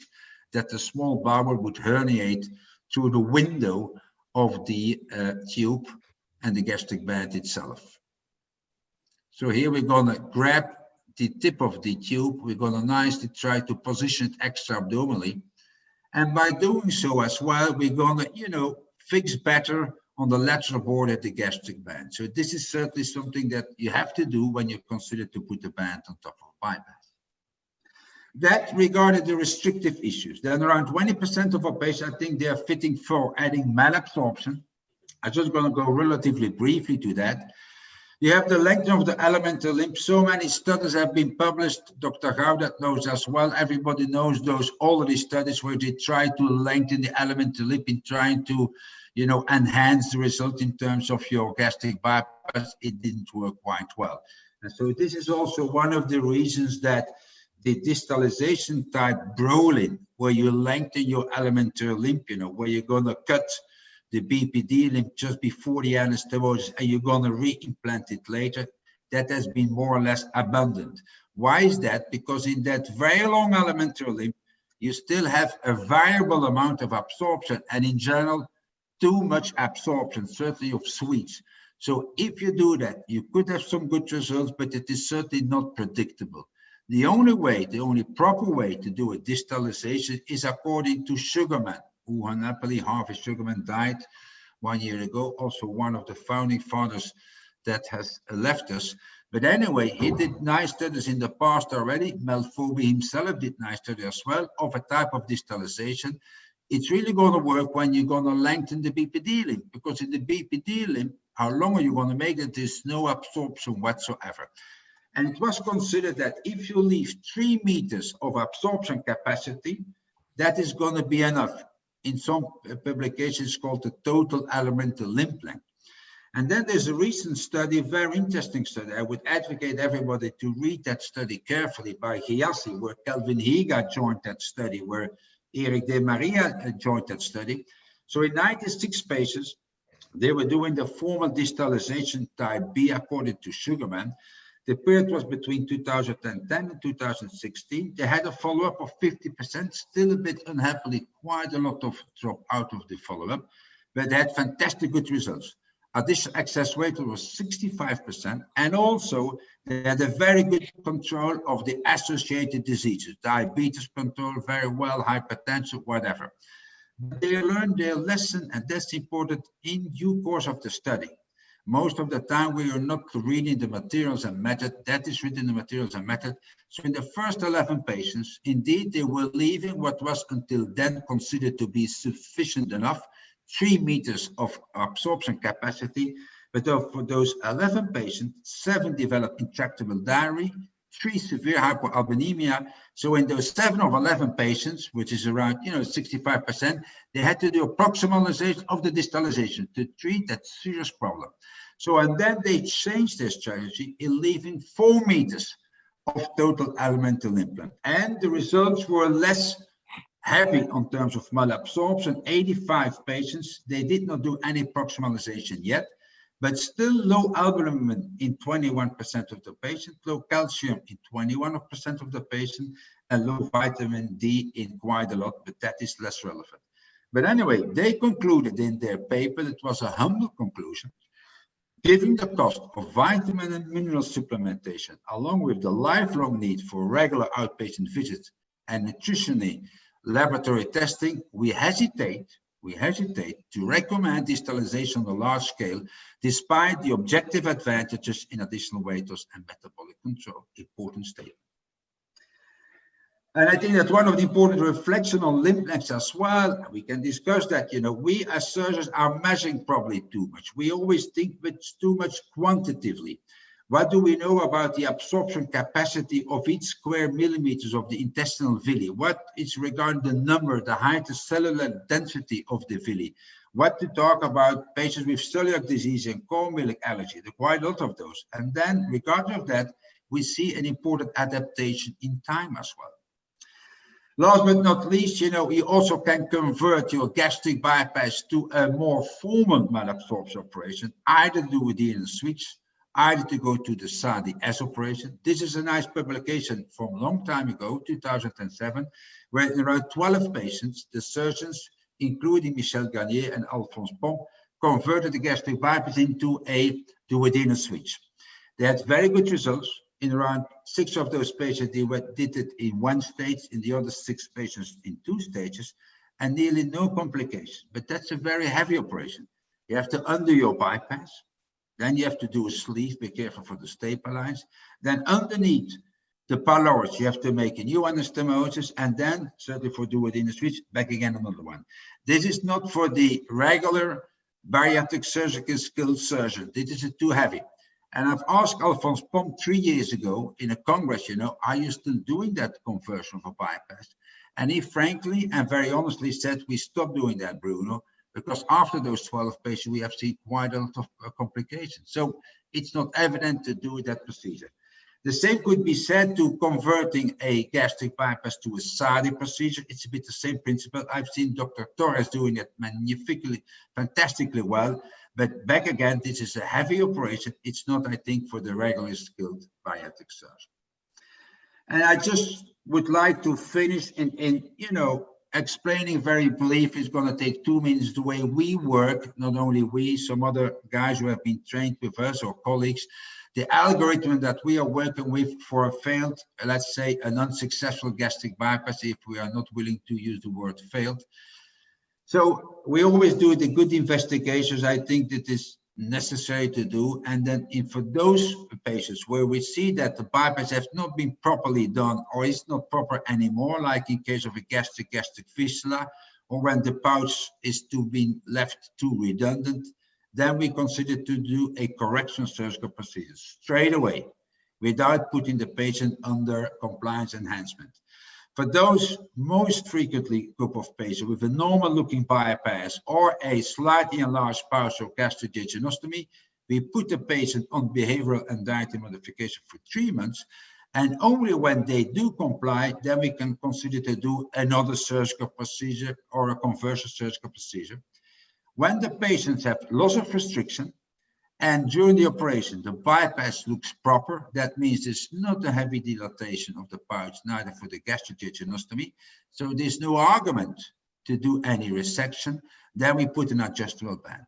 that the small bowel would herniate through the window of the tube and the gastric band itself. So here we're going to grab the tip of the tube. We're going to nicely try to position it extra-abdominally. And by doing so as well, we're going to, you know, fix better on the lateral border of the gastric band. So this is certainly something that you have to do when you consider to put the band on top of bypass. That regarded the restrictive issues. Then around 20% of our patients, I think they are fitting for adding malabsorption. I'm just going to go relatively briefly to that. You have the length of the elemental limb. So many studies have been published. Dr. Gawdat knows as well. Everybody knows those already studies where they try to lengthen the elemental limb in trying to, you know, enhance the result in terms of your gastric bypass. It didn't work quite well. And so this is also one of the reasons that the distalization type Brolin, where you lengthen your elemental limb, you know, where you're going to cut the BPD limb just before the anastomosis and you're going to re-implant it later, that has been more or less abandoned. Why is that? Because in that very long elemental limb, you still have a variable amount of absorption, and in general, too much absorption, certainly of sweets. So if you do that, you could have some good results, but it is certainly not predictable. The only way, the only proper way to do a distalization is according to Sugarman, who unhappily Harvey Sugarman died 1 year ago, also one of the founding fathers that has left us. But anyway, he did nice studies in the past already. Fobi himself did nice studies as well of a type of distalization. It's really going to work when you're going to lengthen the BPD limb, because in the BPD limb, how long are you going to make it? There's no absorption whatsoever. And it was considered that if you leave 3 meters of absorption capacity, that is going to be enough. In some publications called the total elemental limb length. And then there's a recent study, a very interesting study. I would advocate everybody to read that study carefully by Giassi, where Kelvin Higa joined that study, where Eric De Maria joined that study. So in 96 patients, they were doing the formal distalization type B according to Sugarman. The period was between 2010 and 2016. They had a follow-up of 50%, still a bit unhappily, quite a lot of drop out of the follow-up, but they had fantastic good results. Additional excess weight was 65%, and also they had a very good control of the associated diseases, diabetes control very well, hypertension, whatever. But they learned their lesson, and that's important in due course of the study. Most of the time we are not reading the materials and method. That is written in the materials and method. So in the first 11 patients, indeed, they were leaving what was until then considered to be sufficient enough, 3 meters of absorption capacity. But for those 11 patients, 7 developed intractable diarrhea, 3 severe hypoalbuminemia. So in those 7 of 11 patients, which is around 65%, they had to do a proximalization of the distalization to treat that serious problem. So and then they changed their strategy in leaving 4 meters of total elemental implant, and the results were less heavy in terms of malabsorption. 85 patients, they did not do any proximalization yet, but still low albumin in 21% of the patient, low calcium in 21% of the patient, and low vitamin D in quite a lot, but that is less relevant. But anyway, they concluded in their paper, it was a humble conclusion, given the cost of vitamin and mineral supplementation, along with the lifelong need for regular outpatient visits and nutritionally laboratory testing, we hesitate to recommend distalization on a large scale, despite the objective advantages in additional weight loss and metabolic control. Important statement. And I think that one of the important reflection on limb lengths as well, we can discuss that, we as surgeons are measuring probably too much. We always think it's too much quantitatively. What do we know about the absorption capacity of each square millimeters of the intestinal villi? What is regarding the number, the height, the cellular density of the villi? What to talk about patients with celiac disease and corn milk allergy? There are quite a lot of those. And then regardless of that, we see an important adaptation in time as well. Last but not least, you also can convert your gastric bypass to a more formal malabsorption operation, either do it in a switch, either to go to the SADI S operation. This is a nice publication from a long time ago, 2007, where in around 12 patients, the surgeons, including Michel Garnier and Alphonse Pomp, converted the gastric bypass into a duodenal switch. They had very good results. In around 6 of those patients, they did it in 1 stage, in the other 6 patients in 2 stages, and nearly no complications. But that's a very heavy operation. You have to undo your bypass. Then you have to do a sleeve, be careful for the staple lines. Then underneath the pylorus, you have to make a new anastomosis, and then, certainly for duodenal switch, back again another one. This is not for the regular bariatric surgical skilled surgeon. This is too heavy. And I've asked Alphonse Pomp 3 years ago in a congress, are you still doing that conversion for bypass? And he frankly and very honestly said, we stopped doing that, Bruno, because after those 12 patients, we have seen quite a lot of complications. So it's not evident to do that procedure. The same could be said to converting a gastric bypass to a SADI procedure. It's a bit the same principle. I've seen Dr. Torres doing it magnificently, fantastically well. But back again, this is a heavy operation. It's not, I think, for the regular skilled bariatric surgeon. And I just would like to finish in explaining very brief. It's going to take 2 minutes the way we work, not only we, some other guys who have been trained with us or colleagues, the algorithm that we are working with for a failed, let's say an unsuccessful gastric bypass, if we are not willing to use the word failed. So we always do the good investigations. I think that is necessary to do. And then for those patients where we see that the bypass has not been properly done or is not proper anymore, like in case of a gastric fistula, or when the pouch is being left too redundant, then we consider to do a correction surgical procedure straight away without putting the patient under compliance enhancement. For those most frequently group of patients with a normal looking bypass or a slightly enlarged pouch or gastric jejunostomy, we put the patient on behavioral and dietary modification for 3 months. And only when they do comply, then we can consider to do another surgical procedure or a conversion surgical procedure. When the patients have loss of restriction and during the operation, the bypass looks proper, that means there's not a heavy dilatation of the pouch, neither for the gastric jejunostomy. So there's no argument to do any resection. Then we put an adjustable band.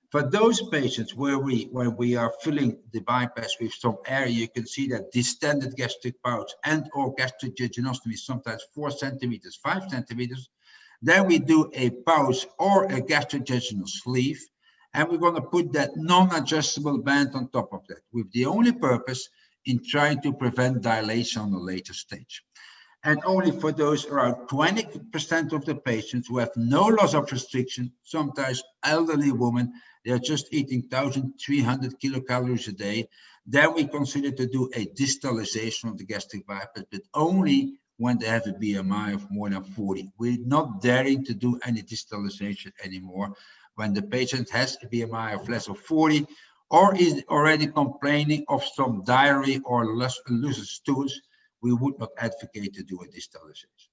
For those patients where we are filling the bypass with some area, you can see that distended gastric pouch and or gastric jejunostomy, sometimes 4 centimeters, 5 centimeters. Then we do a pouch or a gastric jejunal sleeve, and we're going to put that non-adjustable band on top of that, with the only purpose in trying to prevent dilation on a later stage. And only for those around 20% of the patients who have no loss of restriction, sometimes elderly women, they're just eating 1,300 kilocalories a day, then we consider to do a distalization of the gastric bypass, but only when they have a BMI of more than 40. We're not daring to do any distalization anymore. When the patient has a BMI of less of 40 or is already complaining of some diarrhea or loose stools, we would not advocate to do a distalization.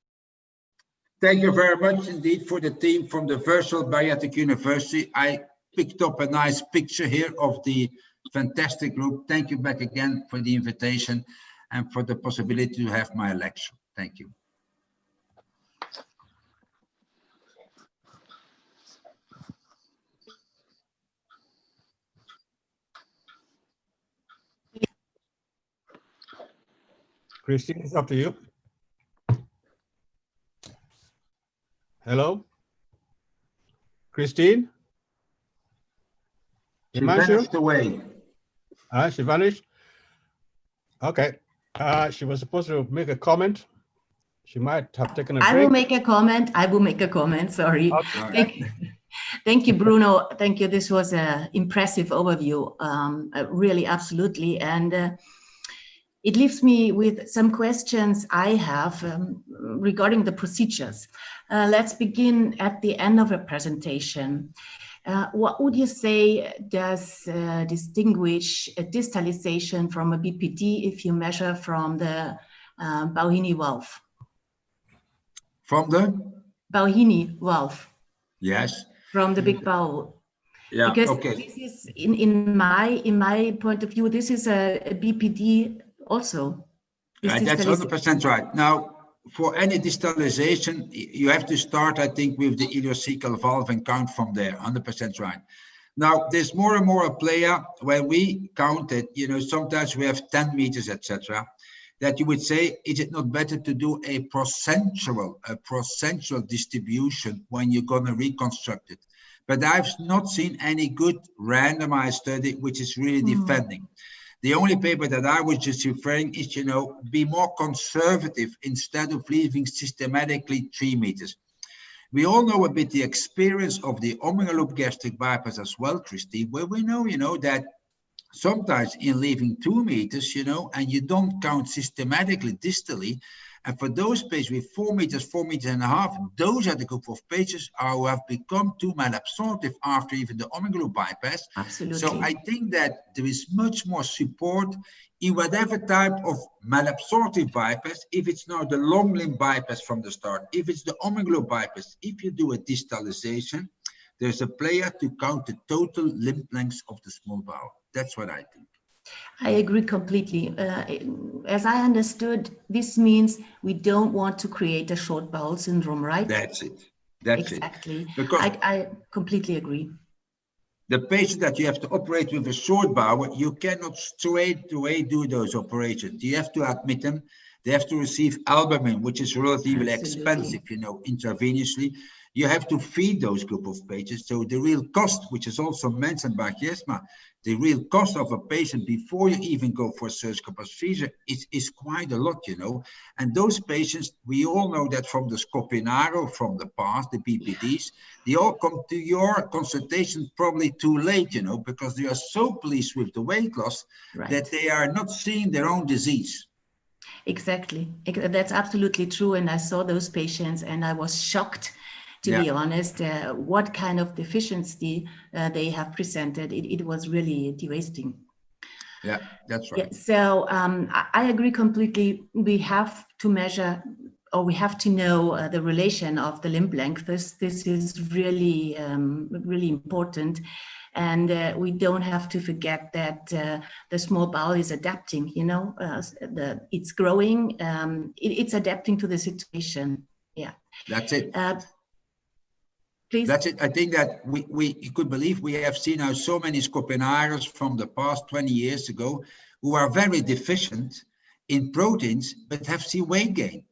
Thank you very much indeed for the team from the Virtual Bariatric University. I picked up a nice picture here of the fantastic group. Thank you back again for the invitation and for the possibility to have my lecture. Thank you. Christine, it's up to you. Hello? Christine? She vanished away. She vanished? Okay. She was supposed to make a comment. She might have taken a break. I will make a comment. I will make a comment. Sorry. Okay. Thank you, Bruno. Thank you. This was an impressive overview. Really, absolutely. And it leaves me with some questions I have regarding the procedures. Let's begin at the end of a presentation. What would you say does distinguish a distalization from a BPD if you measure from the Bauhini valve? From the? Bauhini valve. Yes. From the big bowel. Yeah. Because Okay. this is in my point of view, this is a BPD also. That's 100% right. Now, for any distalization, you have to start, I think, with the ileocecal valve and count from there. 100% right. Now, there's more and more a player when we count it, you know, sometimes we have 10 meters, etc., that you would say, is it not better to do a procentual distribution when you're going to reconstruct it? But I've not seen any good randomized study which is really defending. The only paper that I was just referring is, you know, be more conservative instead of leaving systematically 3 meters. We all know a bit the experience of the omega loop gastric bypass as well, Christine, where we know, you know, that sometimes in leaving 2 meters, you know, and you don't count systematically distally. And for those patients with 4 meters, 4 meters and a half, those are the group of patients who have become too malabsorptive after even the omega loop bypass. Absolutely. So I think that there is much more support in whatever type of malabsorptive bypass, if it's now the long limb bypass from the start, if it's the omega loop bypass, if you do a distalization, there's a player to count the total limb length of the small bowel. That's what I think. I agree completely. As I understood, this means we don't want to create a short bowel syndrome, right? That's it. That's exactly. it. Because I completely agree. The patient that you have to operate with a short bowel, you cannot straight away do those operations. You have to admit them. They have to receive albumin, which is relatively expensive, you know, intravenously. You have to feed those group of patients. So the real cost, which is also mentioned by Jesma, the real cost of a patient before you even go for a surgical procedure is quite a lot, you know. And those patients, we all know that from the Scopinaro from the past, the BPDs, they all come to your consultation probably too late, you know, because they are so pleased with the weight loss that they are not seeing their own disease. Exactly. That's absolutely true. And I saw those patients and I was shocked, to be honest, what kind of deficiency they have presented. It was really devastating. Yeah, that's right. Yeah, so I agree completely. We have to measure, or we have to know the relation of the limb length. This is really, really important. And we don't have to forget that the small bowel is adapting, you know, it's growing, it's adapting to the situation. Yeah. That's it. Please. That's it. I think that you could believe we have seen now so many Scopinaros from the past 20 years ago who are very deficient in proteins, but have seen weight gain.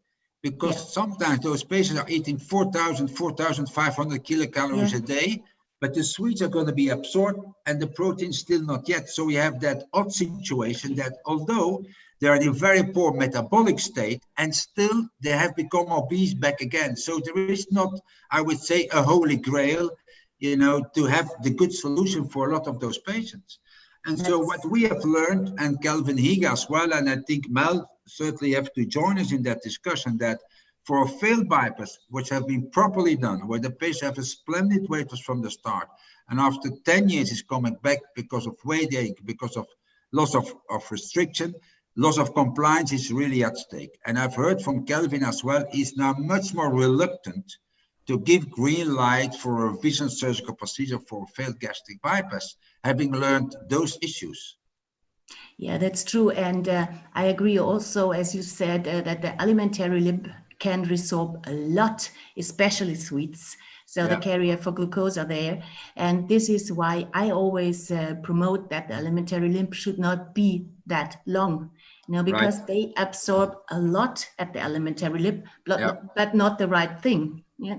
Because sometimes those patients are eating 4,000, 4,500 kilocalories a day, but the sweets are going to be absorbed and the protein still not yet. So we have that odd situation that although they are in a very poor metabolic state and still they have become obese back again. So there is not, I would say, a holy grail, you know, to have the good solution for a lot of those patients. And so what we have learned, and Kelvin Higa as well, and I think Mel certainly have to join us in that discussion, that for a failed bypass, which have been properly done, where the patient have a splendid weight loss from the start, and after 10 years is coming back because of weight gain, because of loss of restriction, loss of compliance is really at stake. And I've heard from Kelvin as well, he's now much more reluctant to give green light for a revision surgical procedure for a failed gastric bypass, having learned those issues. Yeah, that's true. And I agree also, as you said, that the alimentary limb can resorb a lot, especially sweets. So the carrier for glucose are there. And this is why I always promote that the alimentary limb should not be that long, you know, because they absorb a lot at the alimentary limb, but not the right thing. Yeah.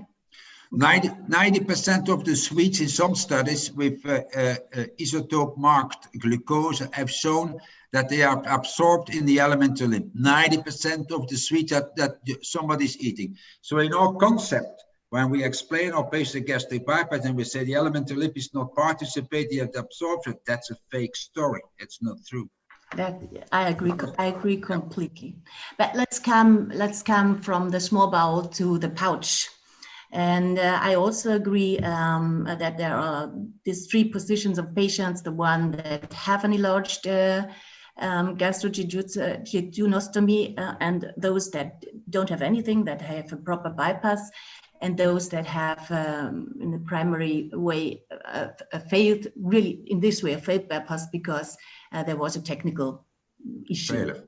90% of the sweets in some studies with isotope marked glucose have shown that they are absorbed in the alimentary limb. 90% of the sweets that somebody's eating. So in our concept, when we explain our patient gastric bypass and we say the alimentary limb is not participating in the absorption, that's a fake story. It's not true. That I agree completely. But let's come from the small bowel to the pouch. And I also agree that there are these three positions of patients: the one that have an enlarged gastrojejunostomy, and those that don't have anything, that have a proper bypass. and those that have, in the primary way, failed, really in this way, a failed bypass because there was a technical issue. Failure.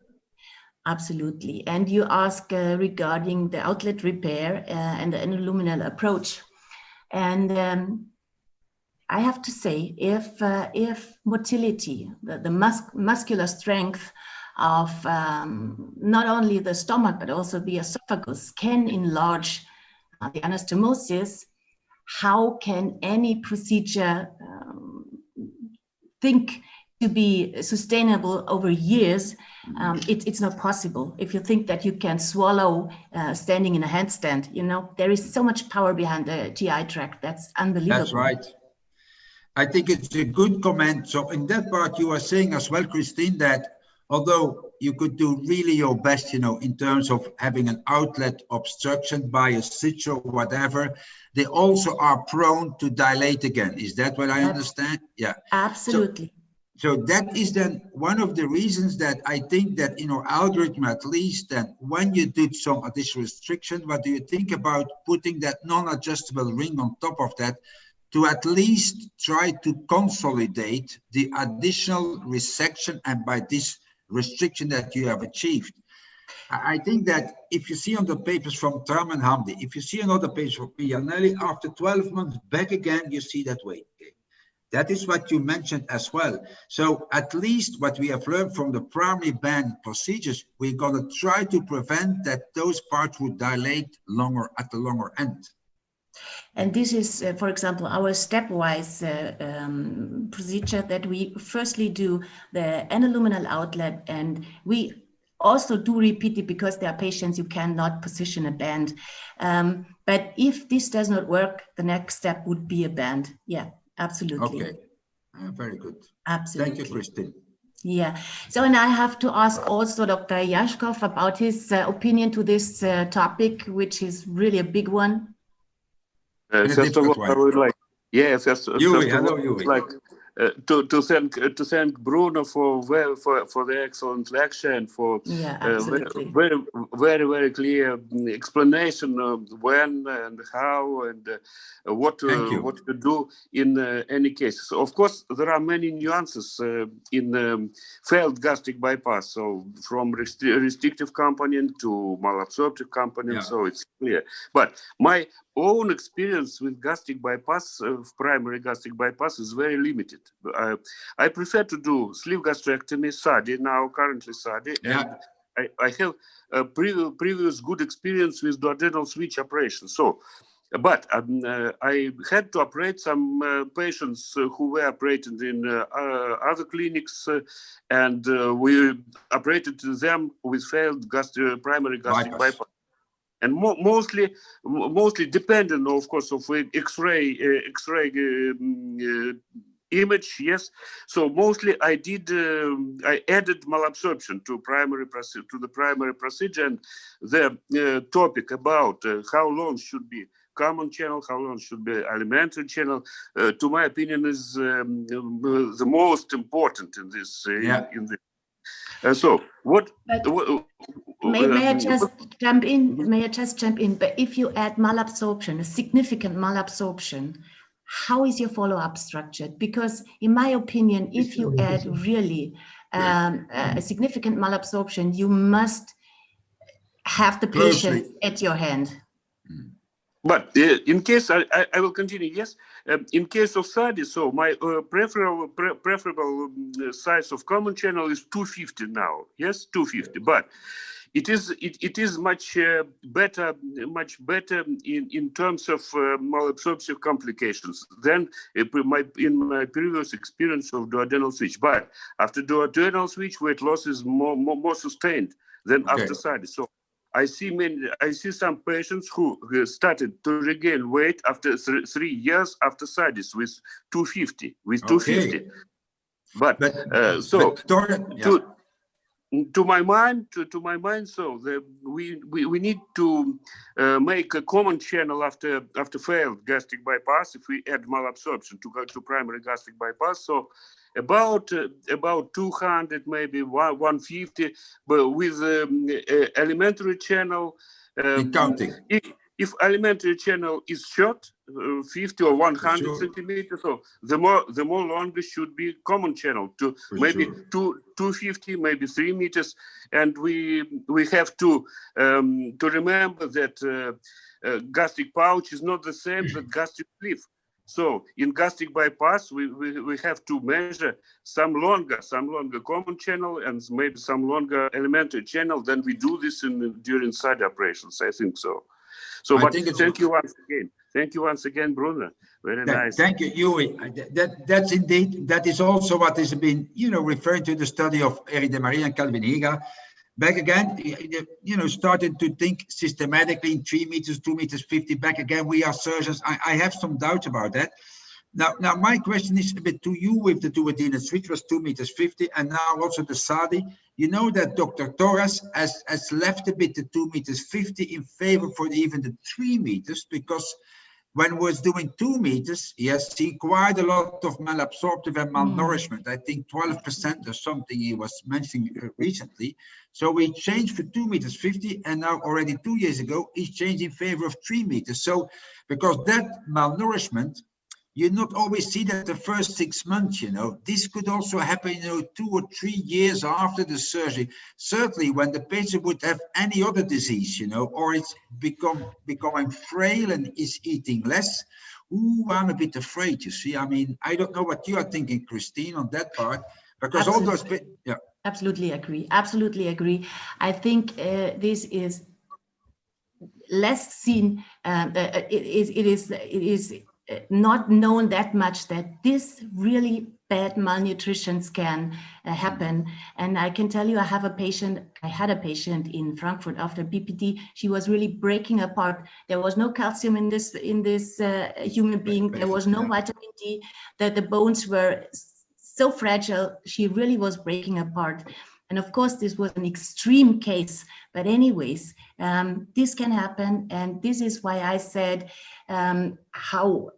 Absolutely. And you ask regarding the outlet repair and the intraluminal approach. And I have to say, if motility, the muscular strength of not only the stomach, but also the esophagus can enlarge the anastomosis, how can any procedure think to be sustainable over years? It's not possible. If you think that you can swallow standing in a handstand, you know, there is so much power behind the GI tract. That's unbelievable. That's right. I think it's a good comment. So in that part, you are saying as well, Christine, that although you could do really your best, you know, in terms of having an outlet obstruction by a stitch or whatever, they also are prone to dilate again. Is that what I understand? Yeah. Absolutely. So that is then one of the reasons that I think that in our algorithm, at least, that when you did some additional restriction, what do you think about putting that non-adjustable ring on top of that to at least try to consolidate the additional resection and by this restriction that you have achieved? I think that if you see on the papers from Tram and Hamdi, if you see another page from Pianelli, after 12 months back again, you see that weight gain. That is what you mentioned as well. So at least what we have learned from the primary band procedures, we're going to try to prevent that those parts would dilate longer at the longer end. And this is, for example, our stepwise procedure that we firstly do the analuminal outlet, and we also do repeat it because there are patients you cannot position a band. But if this does not work, the next step would be a band. Yeah, absolutely. Okay, very good. Absolutely. Thank you, Christine. Yeah. So, and I have to ask also Dr. Yashkov about his opinion to this topic, which is really a big one. First of all, I would like, to thank Bruno for the excellent lecture and for very clear explanation of when and how and what to do in any cases. Of course, there are many nuances in failed gastric bypass. So from restrictive component to malabsorptive component, so it's clear. But my own experience with gastric bypass, primary gastric bypass, is very limited. I prefer to do sleeve gastrectomy, SADI, now currently SADI, and I have a previous good experience with duodenal switch operation. So, but I had to operate some patients who were operated in other clinics, and we operated them with failed primary gastric bypass. And mostly dependent, of course, of X-ray image, yes. So mostly I added malabsorption to the primary procedure, and the topic about how long should be common channel, how long should be alimentary channel, to my opinion, is the most important in this. So what? May I just jump in? May I just jump in? But if you add malabsorption, a significant malabsorption, how is your follow-up structured? Because in my opinion, if you add really a significant malabsorption, you must have the patient at your hand. But in case, I will continue, yes. In case of SADI, so my preferable size of common channel is 250 now, yes, 250. But it is much better in terms of malabsorptive complications than in my previous experience of duodenal switch. But after duodenal switch, weight loss is more sustained than after SADI. So I see some patients who started to regain weight after 3 years after SADIs with 250. But to my mind, so we need to make a common channel after failed gastric bypass. If we add malabsorption to primary gastric bypass, so about 200, maybe 150, but with alimentary channel. Counting. if alimentary channel is short, 50 or 100 centimeters, so the more longer should be common channel, to maybe 250, maybe 3 meters, and we have to remember that gastric pouch is not the same as gastric sleeve. So in gastric bypass, we have to measure some longer common channel and maybe some longer alimentary channel than we do this during side operations. I think so. So, but thank you once again. Thank you once again, Bruno. Very nice. Thank you, Yuri. That's indeed, that is also what has been, referring to the study of Eric de Marie and Calvin Higa. Back again, started to think systematically in 3 meters, 2 meters 50. Back again, we are surgeons. I have some doubts about that. Now my question is a bit to you with the duodenus, which was 2 meters 50, and now also the Sadi. You know that Dr. Torres has left a bit the 2 meters 50 in favor for even the 3 meters, because when he was doing 2 meters, he has seen quite a lot of malabsorptive and malnourishment. I think 12% or something he was mentioning recently. So we changed for 2 meters 50, and now already 2 years ago, he's changed in favor of 3 meters. So because that malnourishment, you not always see that the first 6 months, this could also happen, 2 or 3 years after the surgery. Certainly when the patient would have any other disease, or it's becoming frail and is eating less. Ooh, I'm a bit afraid, you see. I mean, I don't know what you are thinking, Christine, on that part, because all those, yeah. Absolutely agree. Absolutely agree. I think this is less seen. It is not known that much that this really bad malnutrition can happen. And I can tell you, I had a patient in Frankfurt after BPD. She was really breaking apart. There was no calcium in this human being. There was no vitamin D. That the bones were so fragile. She really was breaking apart. And of course, this was an extreme case. But anyways, this can happen. And this is why I said how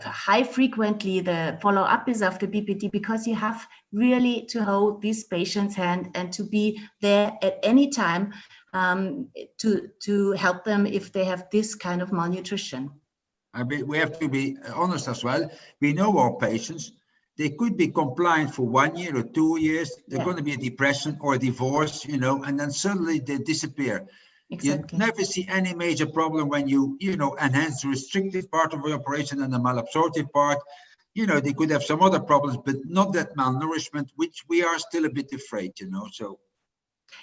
high frequently the follow-up is after BPD, because you have really to hold this patient's hand and to be there at any time to help them if they have this kind of malnutrition. We have to be honest as well. We know our patients. They could be compliant for 1 year or 2 years. They're going to be a depression or a divorce, and then suddenly they disappear. Exactly. You never see any major problem when you enhance the restrictive part of the operation and the malabsorptive part. They could have some other problems, but not that malnourishment, which we are still a bit afraid, so.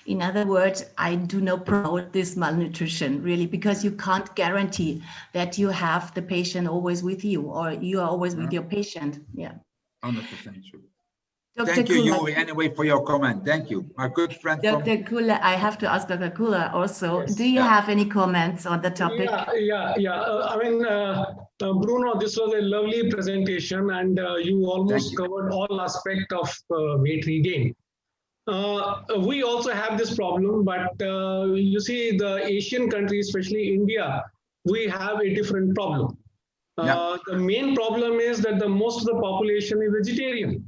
In other words, I do not promote this malnutrition, really, because you can't guarantee that you have the patient always with you or you are always with your patient. Yeah. 100% true. Thank you, Yuri, anyway, for your comment. Thank you. My good friend. Dr. Khullar, I have to ask Dr. Khullar also, yes. Do you have any comments on the topic? Bruno, this was a lovely presentation, and you almost covered all aspects of weight regain. We also have this problem, but you see the Asian countries, especially India, we have a different problem. The main problem is that most of the population is vegetarian.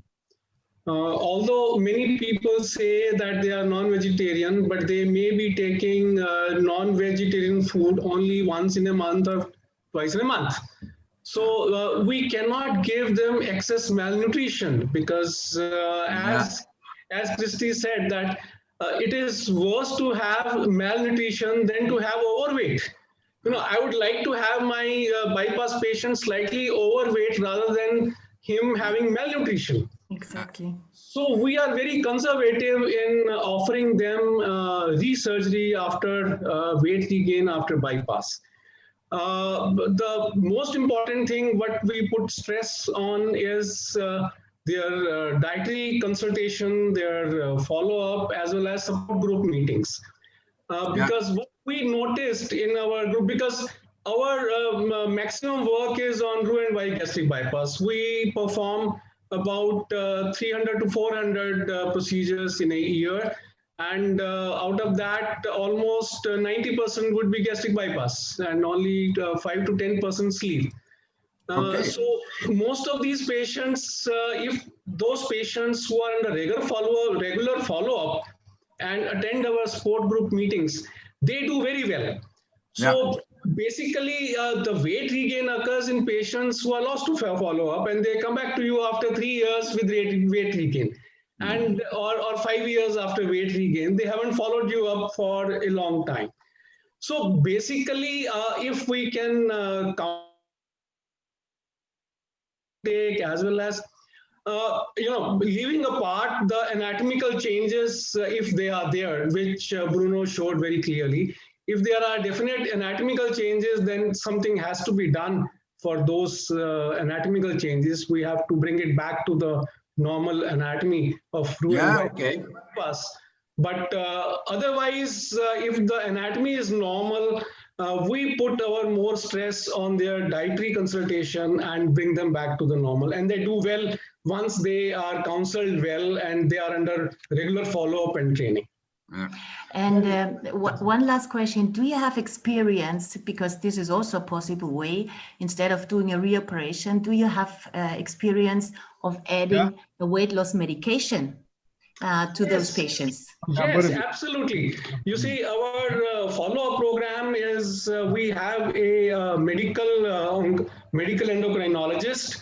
Although many people say that they are non-vegetarian, but they may be taking non-vegetarian food only once in a month or twice in a month. So we cannot give them excess malnutrition because as Christy said, that it is worse to have malnutrition than to have overweight. I would like to have my bypass patient slightly overweight rather than him having malnutrition. Exactly. So we are very conservative in offering them re-surgery after weight regain after bypass. The most important thing what we put stress on is their dietary consultation, their follow-up, as well as support group meetings. Because what we noticed in our group, because our maximum work is on Roux-en-Y gastric bypass. We perform about 300 to 400 procedures in a year. And out of that, almost 90% would be gastric bypass and only 5 to 10% sleeve. So most of these patients, if those patients who are under regular follow-up and attend our support group meetings, they do very well. So basically, the weight regain occurs in patients who are lost to follow-up, and they come back to you after 3 years with weight regain, and or 5 years after weight regain. They haven't followed you up for a long time. So basically, if we can take as well as leaving apart the anatomical changes if they are there, which Bruno showed very clearly. If there are definite anatomical changes, then something has to be done for those anatomical changes. We have to bring it back to the normal anatomy of pass. But otherwise, if the anatomy is normal, we put our more stress on their dietary consultation and bring them back to the normal. And they do well once they are counseled well and they are under regular follow-up and training. And one last question, do you have experience, because this is also a possible way, instead of doing a reoperation, do you have experience of adding a weight loss medication to those patients? Yes, absolutely. You see, our follow-up program is we have a medical endocrinologist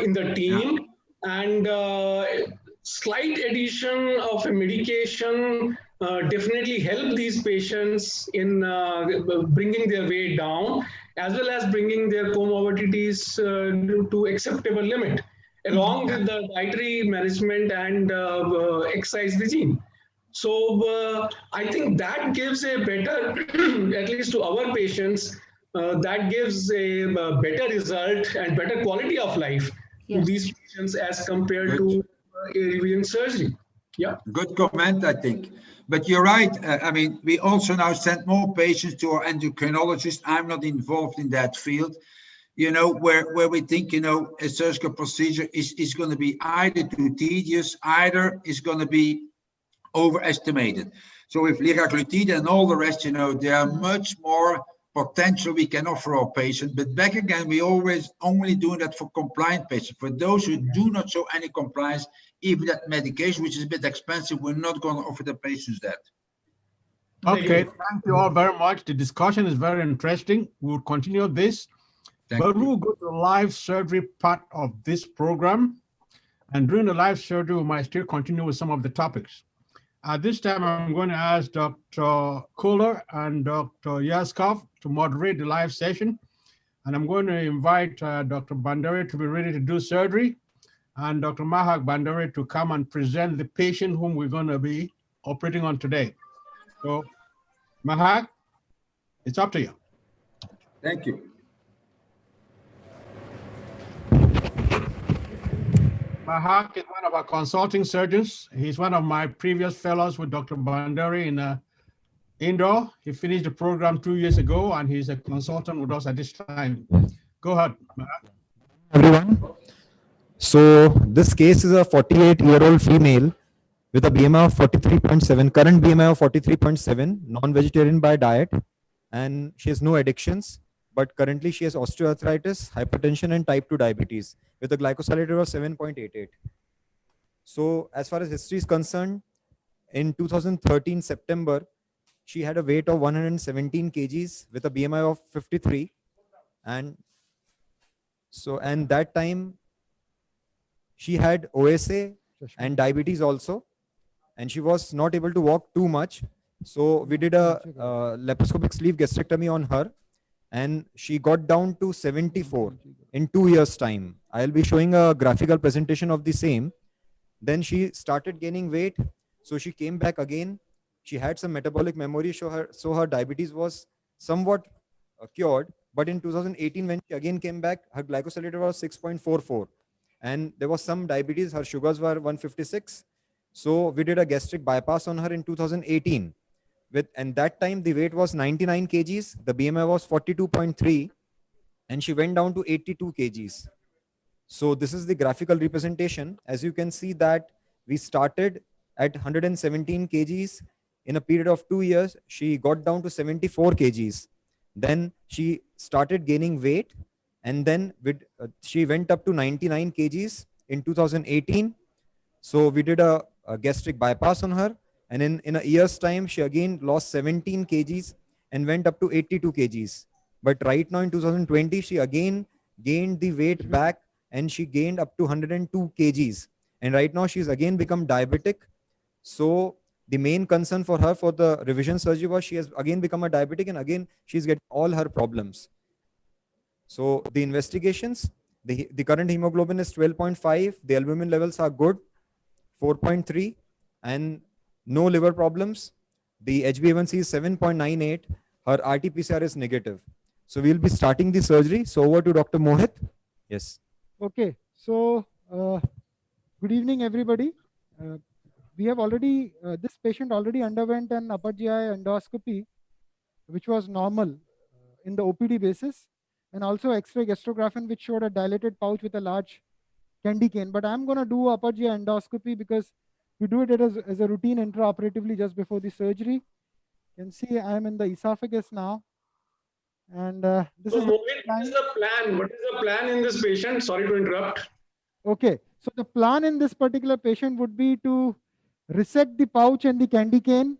in the team, and slight addition of a medication definitely help these patients in bringing their weight down, as well as bringing their comorbidities to acceptable limit, along with the dietary management and exercise regime. So I think that gives a better, at least to our patients, that gives a better result and better quality of life to these patients as compared to a revision surgery. Yeah. Good comment, I think. But you're right. I mean, we also now send more patients to our endocrinologist. I'm not involved in that field. Where we think, a surgical procedure is going to be either too tedious, either is going to be overestimated. So with liraglutide and all the rest, there are much more potential we can offer our patients. But back again, we always only do that for compliant patients. For those who do not show any compliance, even that medication, which is a bit expensive, we're not going to offer the patients that. Okay, thank you all very much. The discussion is very interesting. We'll continue this. But we'll go to the live surgery part of this program. And during the live surgery, we might still continue with some of the topics. At this time, I'm going to ask Dr. Khullar and Dr. Yashkov to moderate the live session. And I'm going to invite Dr. Bhandari to be ready to do surgery, and Dr. Mohak Bhandari to come and present the patient whom we're going to be operating on today. So, Mohak, it's up to you. Thank you. Mohak is one of our consulting surgeons. He's one of my previous fellows with Dr. Bhandari in Indore. He finished the program 2 years ago, and he's a consultant with us at this time. Go ahead, Mohak. Everyone. So this case is a 48-year-old female with a BMI of 43.7, current BMI of 43.7, non-vegetarian by diet, and she has no addictions. But currently she has osteoarthritis, hypertension, and type 2 diabetes with a glycosylate of 7.88. So as far as history is concerned, in 2013 September, she had a weight of 117 kgs with a BMI of 53. And that time she had OSA and diabetes also, and she was not able to walk too much. So we did a laparoscopic sleeve gastrectomy on her, and she got down to 74 in 2 years' time. I'll be showing a graphical presentation of the same. Then she started gaining weight. So she came back again. She had some metabolic memory, so her diabetes was somewhat cured. But in 2018, when she again came back, her glycosylate was 6.44. And there was some diabetes. Her sugars were 156. So we did a gastric bypass on her in 2018. And that time the weight was 99 kgs, the BMI was 42.3, and she went down to 82 kgs. So this is the graphical representation. As you can see that we started at 117 kgs. In a period of 2 years, she got down to 74 kgs. Then she started gaining weight, and then she went up to 99 kgs in 2018. So we did a gastric bypass on her. And in a year's time, she again lost 17 kgs and went up to 82 kgs. But right now in 2020, she again gained the weight back, and she gained up to 102 kgs. And right now she's again become diabetic. So the main concern for her for the revision surgery was she has again become a diabetic, and again she's getting all her problems. So the investigations, the current hemoglobin is 12.5, the albumin levels are good, 4.3, and no liver problems. The HbA1c is 7.98. Her RT-PCR is negative. So we'll be starting the surgery. So over to Dr. Mohit. Yes. Okay. So good evening, everybody. We have already, this patient already underwent an upper GI endoscopy, which was normal in the OPD basis, and also X-ray gastrographin, which showed a dilated pouch with a large candy cane. But I'm going to do upper GI endoscopy because we do it as a routine intraoperatively just before the surgery. You can see I'm in the esophagus now. And this is what is the plan? What is the plan in this patient? Sorry to interrupt. Okay. So the plan in this particular patient would be to resect the pouch and the candy cane,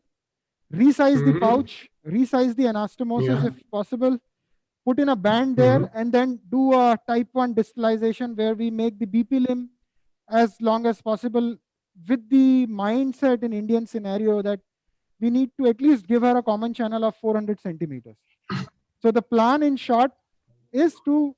resize the pouch, resize the anastomosis if possible, put in a band there, and then do a type 1 distalization where we make the BP limb as long as possible, with the mindset in Indian scenario that we need to at least give her a common channel of 400 centimeters. So the plan in short is to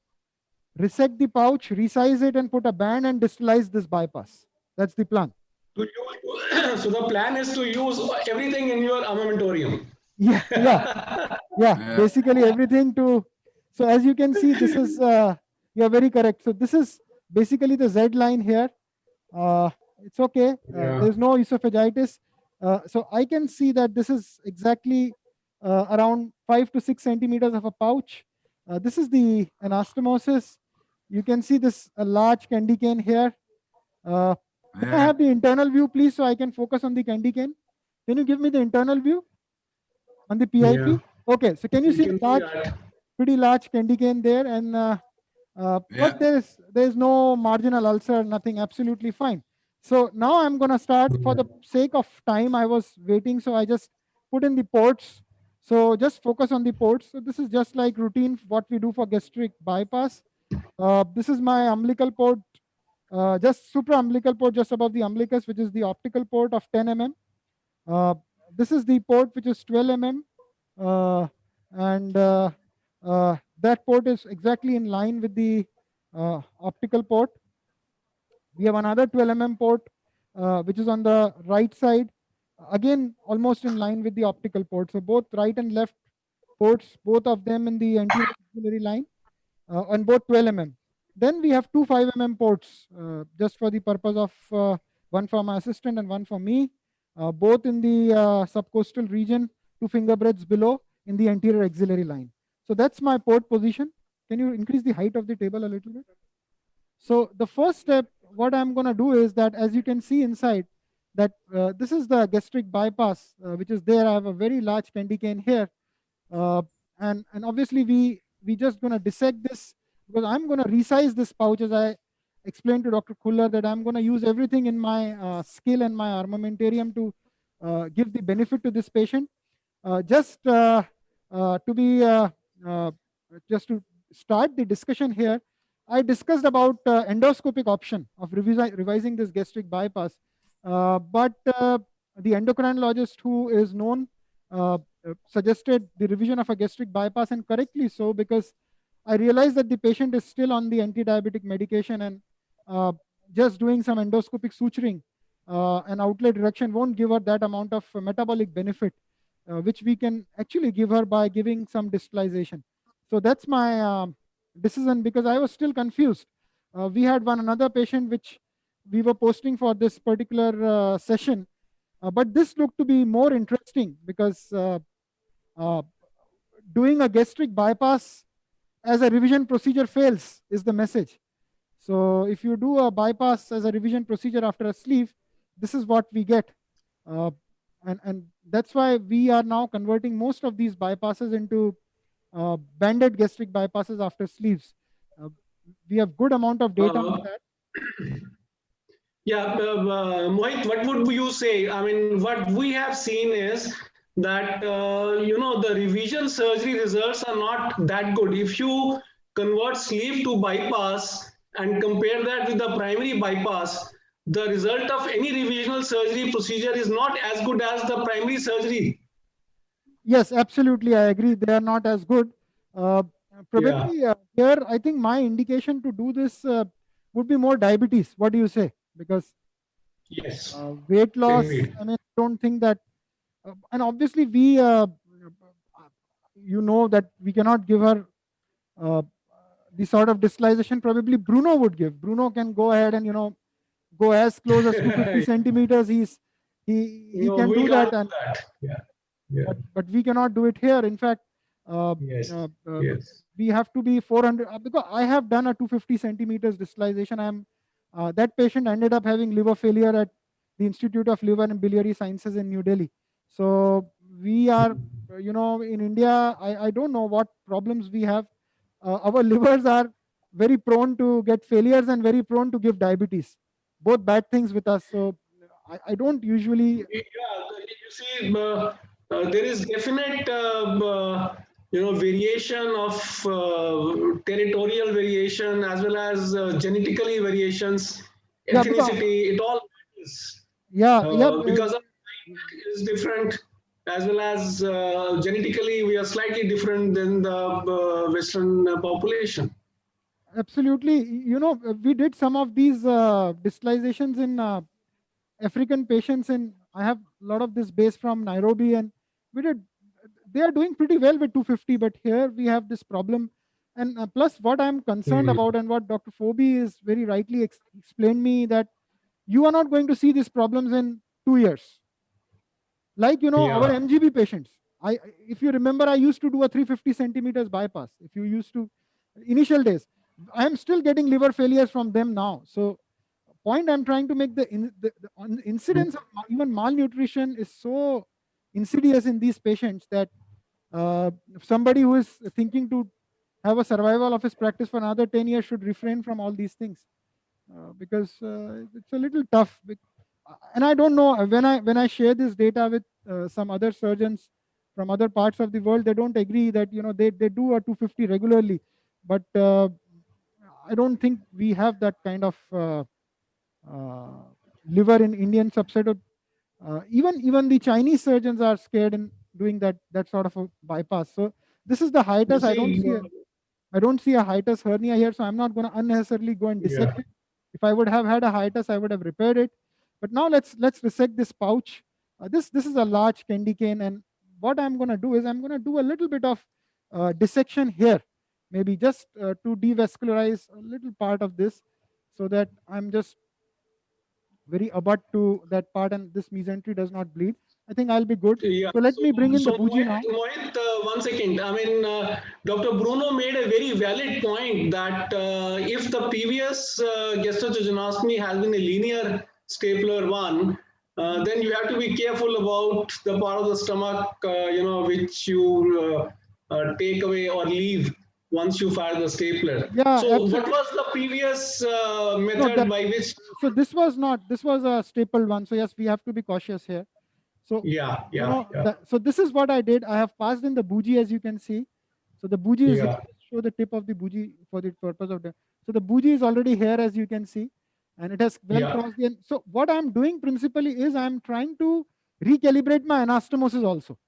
resect the pouch, resize it, and put a band and distalize this bypass. That's the plan. So the plan is to use everything in your armamentarium. Yeah. Basically everything to. So as you can see, this is you're very correct. So this is basically the Z line here. It's okay. There's no esophagitis. So I can see that this is exactly around 5 to 6 centimeters of a pouch. This is the anastomosis. You can see this large candy cane here. Can I have the internal view, please, so I can focus on the candy cane? Can you give me the internal view on the PIP? Yeah. Okay, so can you see the pretty large candy cane there? And but there's no marginal ulcer, nothing, absolutely fine. So now I'm going to start. For the sake of time, I was waiting, so I just put in the ports. So just focus on the ports. So this is just like routine, what we do for gastric bypass. This is my umbilical port, just supraumbilical port just above the umbilicus, which is the optical port of 10 mm. This is the port which is 12 mm. And that port is exactly in line with the optical port. We have another 12 mm port, which is on the right side. Again, almost in line with the optical port. So both right and left ports, both of them in the anterior axillary line, on both 12 mm. Then we have two 5 mm ports, just for the purpose of one for my assistant and one for me, both in the subcostal region, 2 finger breadths below in the anterior axillary line. So that's my port position. Can you increase the height of the table a little bit? So the first step, what I'm going to do is that, as you can see inside, that this is the gastric bypass, which is there. I have a very large candy cane here. And obviously we just going to dissect this, because I'm going to resize this pouch, as I explained to Dr. Khullar, that I'm going to use everything in my skill and my armamentarium to give the benefit to this patient. Just to start the discussion here, I discussed about endoscopic option of revising this gastric bypass. But the endocrinologist who is known suggested the revision of a gastric bypass, and correctly so, because I realized that the patient is still on the anti-diabetic medication, and just doing some endoscopic suturing and outlet reduction won't give her that amount of metabolic benefit, which we can actually give her by giving some distalization. So that's my decision, because I was still confused. We had another patient which we were posting for this particular session, but this looked to be more interesting, because doing a gastric bypass as a revision procedure fails is the message. So if you do a bypass as a revision procedure after a sleeve, this is what we get. And that's why we are now converting most of these bypasses into banded gastric bypasses after sleeves. We have good amount of data on that. Yeah, Mohit, what would you say? I mean, what we have seen is that the revision surgery results are not that good. If you convert sleeve to bypass and compare that with the primary bypass, the result of any revisional surgery procedure is not as good as the primary surgery. Yes, absolutely. I agree. They are not as good. Probably here, I think my indication to do this would be more diabetes. What do you say? Because yes, weight loss, indeed. I mean, I don't think that, and obviously we, that we cannot give her the sort of digitalization probably Bruno would give. Bruno can go ahead and, go as close as 250 centimeters. He can do that. And But we cannot do it here. In fact, we have to be 400 because I have done a 250 centimeters digitalization. That patient ended up having liver failure at the Institute of Liver and Biliary Sciences in New Delhi. So we are, in India, I don't know what problems we have. Our livers are very prone to get failures and very prone to give diabetes. Both bad things with us. So I don't usually. You see, there is definite, variation of territorial variation as well as genetically variations, ethnicity. It all is. Because of is different, as well as genetically we are slightly different than the Western population. Absolutely. We did some of these digitalizations in African patients, and I have a lot of this base from Nairobi, and they are doing pretty well with 250, but here we have this problem. And plus what I'm concerned about, and what Dr. Fobi is very rightly explained me, that you are not going to see these problems in 2 years. Like, our MGB patients. If you remember, I used to do a 350 centimeters bypass. If you used to, initial days, I am still getting liver failures from them now. So point I'm trying to make, the incidence of even malnutrition is so insidious in these patients that somebody who is thinking to have a survival of his practice for another 10 years should refrain from all these things, because it's a little tough. And I don't know, when I share this data with some other surgeons from other parts of the world, they don't agree that they do a 250 regularly, but I don't think we have that kind of liver in Indian subset of even the Chinese surgeons are scared in doing that sort of a bypass. So this is the hiatus. I don't see a hiatus hernia here, so I'm not going to unnecessarily go and dissect it. If I would have had a hiatus, I would have repaired it. But now let's dissect this pouch. This is a large candy cane, and what I'm going to do is I'm going to do a little bit of dissection here, maybe just to devascularize a little part of this, so that I'm just very abut to that part and this mesentery does not bleed. I think I'll be good. So let me bring in the bougie now. Mohit, 1 second. I mean, Dr. Bruno made a very valid point that if the previous gastrojejunostomy has been a linear stapler one, then you have to be careful about the part of the stomach, which you take away or leave once you fire the stapler. Yeah, so absolutely. what was the previous method by which? So this was a staple one. So yes, we have to be cautious here. So so this is what I did. I have passed in the bougie, as you can see. So the bougie is here. Show the tip of the bougie for the purpose of the. So the bougie is already here, as you can see, and it has well crossed the end. So what I'm doing principally is I'm trying to recalibrate my anastomosis also.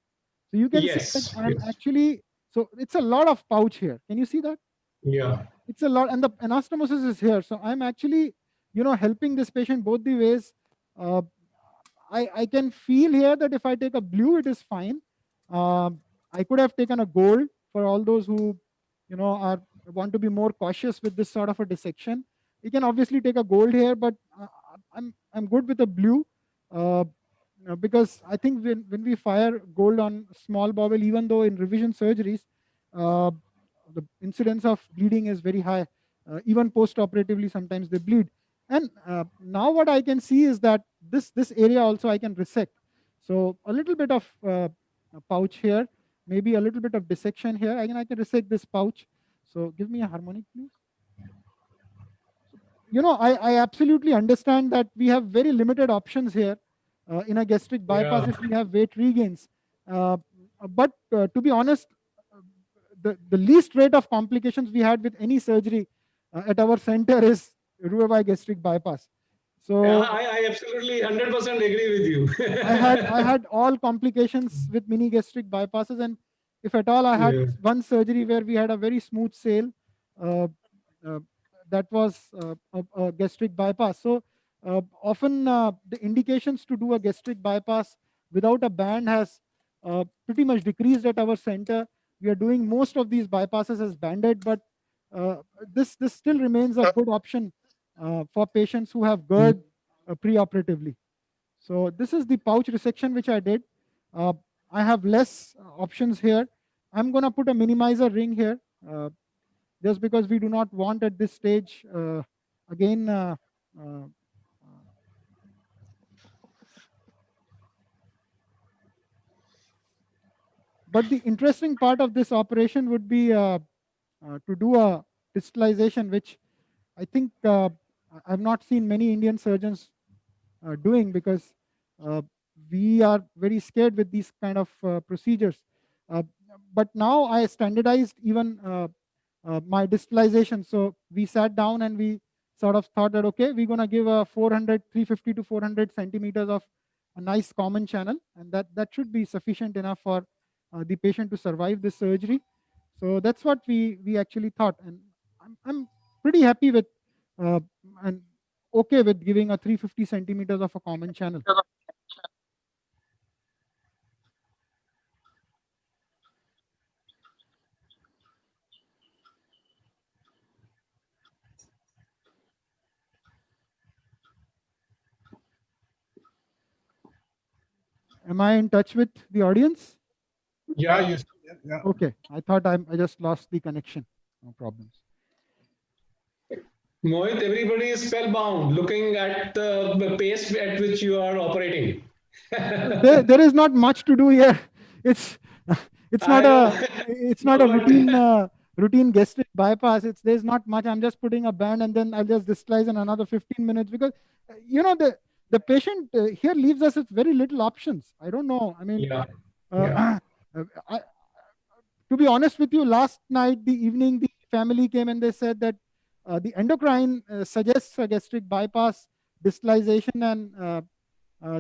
So you can see that I'm actually, so it's a lot of pouch here. Can you see that? Yeah. It's a lot, and the anastomosis is here. So I'm actually, helping this patient both the ways. I can feel here that if I take a blue, it is fine. I could have taken a gold for all those who, want to be more cautious with this sort of a dissection. You can obviously take a gold here, but I'm good with a blue, because I think when we fire gold on small bowel, even though in revision surgeries, the incidence of bleeding is very high. Even post-operatively, sometimes they bleed. And now what I can see is that this area also I can resect. So a little bit of pouch here, maybe a little bit of dissection here. I can resect this pouch. So give me a harmonic, please. I absolutely understand that we have very limited options here in a gastric bypass if we have weight regains. But to be honest, the least rate of complications we had with any surgery at our center is Roux-en-Y gastric bypass. So yeah, I absolutely 100% agree with you. I had all complications with mini gastric bypasses, and if at all I had one surgery where we had a very smooth sail, uh, that was a gastric bypass. So often the indications to do a gastric bypass without a band has pretty much decreased at our center. We are doing most of these bypasses as banded, but this still remains a good option for patients who have GERD preoperatively. So this is the pouch resection which I did. I have less options here. I'm going to put a minimizer ring here just because we do not want at this stage, again, but the interesting part of this operation would be to do a distalization, which I think I've not seen many Indian surgeons doing, because we are very scared with these kind of procedures. But now I standardized even my distalization. So we sat down and we sort of thought that, okay, we're going to give a 350 to 400 centimeters of a nice common channel, and that should be sufficient enough for the patient to survive this surgery. So that's what we actually thought, and I'm pretty happy with and okay with giving a 350 centimeters of a common channel. Am I in touch with the audience? Yeah, you. Yeah. Okay, I thought I just lost the connection. No problems. Mohit, everybody is spellbound looking at the pace at which you are operating. There is not much to do here. It's not a routine gastric bypass. There's not much. I'm just putting a band and then I'll just distalize in another 15 minutes, because the patient here leaves us with very little options. I don't know. I mean, to be honest with you, last night, the evening, the family came and they said that the endocrine suggests a gastric bypass distalization, and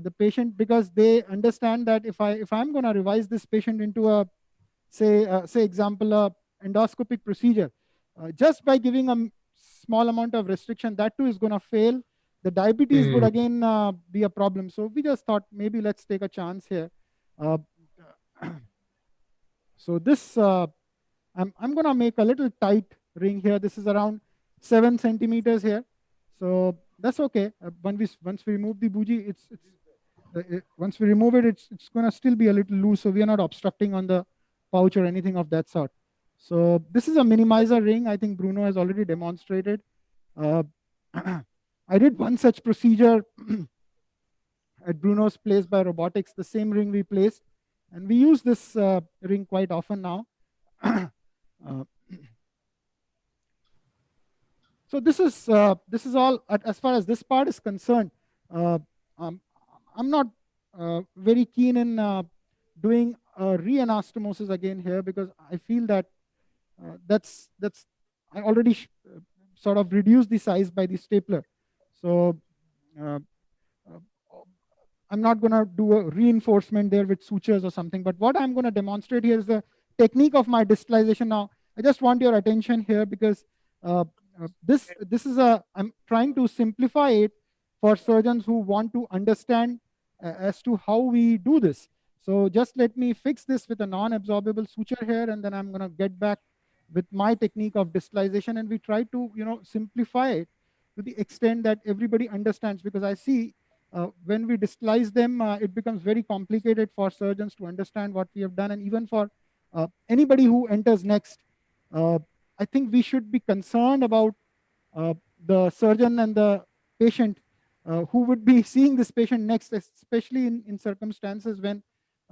the patient, because they understand that if I'm going to revise this patient into a say example a endoscopic procedure, just by giving a small amount of restriction, that too is going to fail. The diabetes would again be a problem. So we just thought maybe let's take a chance here. So this I'm going to make a little tight ring here. This is around 7 centimeters here. So that's okay. Once we remove the bougie, once we remove it, it's going to still be a little loose. So we are not obstructing on the pouch or anything of that sort. So this is a minimizer ring. I think Bruno has already demonstrated. I did one such procedure at Bruno's place by robotics, the same ring we placed. And we use this ring quite often now. So this is all as far as this part is concerned. I'm not very keen in doing re-anastomosis again here, because I feel that I already sort of reduced the size by the stapler. So I'm not going to do a reinforcement there with sutures or something. But what I'm going to demonstrate here is the technique of my distalization. Now, I just want your attention here, because this is I'm trying to simplify it for surgeons who want to understand as to how we do this. So just let me fix this with a non-absorbable suture here, and then I'm going to get back with my technique of distalization, and we try to simplify it to the extent that everybody understands, because I see when we distalize them, it becomes very complicated for surgeons to understand what we have done. And even for anybody who enters next, I think we should be concerned about the surgeon and the patient who would be seeing this patient next, especially in circumstances when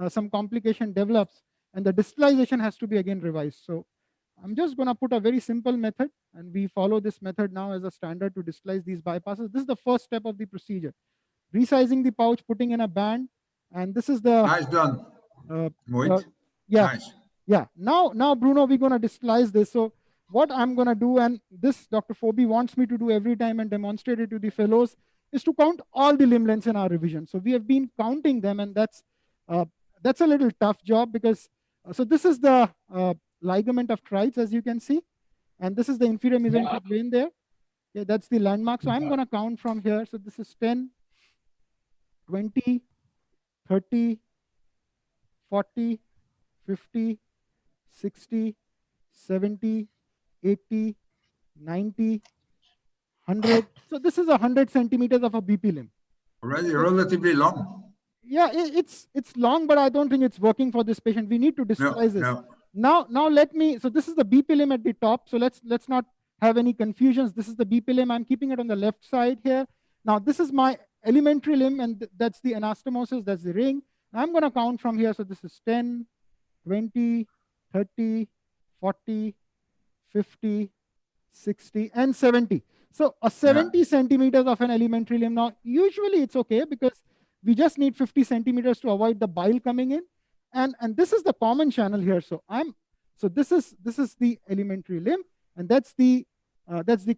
some complication develops and the distalization has to be again revised. So I'm just going to put a very simple method, and we follow this method now as a standard to distalize these bypasses. This is the first step of the procedure. Resizing the pouch, putting in a band, and this is the nice done. Mohit? Yeah. Nice. Yeah. Now, Bruno, we're going to disguise this. So what I'm going to do, and this Dr. Fobi wants me to do every time and demonstrate it to the fellows, is to count all the limb lengths in our revision. So we have been counting them, and that's a little tough job because, so this is the ligament of Trites, as you can see, and this is the inferior mesenteric vein there. Yeah, that's the landmark. So I'm going to count from here. So this is 10, 20, 30, 40, 50, 60, 70, 80, 90, 100. So this is 100 centimeters of a BP limb. Already relatively long. Yeah, it's long, but I don't think it's working for this patient. We need to disguise this. Now let me, so this is the BP limb at the top. So let's not have any confusions. This is the BP limb. I'm keeping it on the left side here. Now this is my elementary limb, and that's the anastomosis, that's the ring. I'm going to count from here. So this is 10, 20, 30, 40, 50, 60, and 70. So a 70 centimeters of an elementary limb. Now, usually it's okay because we just need 50 centimeters to avoid the bile coming in. And this is the common channel here. So this is the elementary limb, and that's the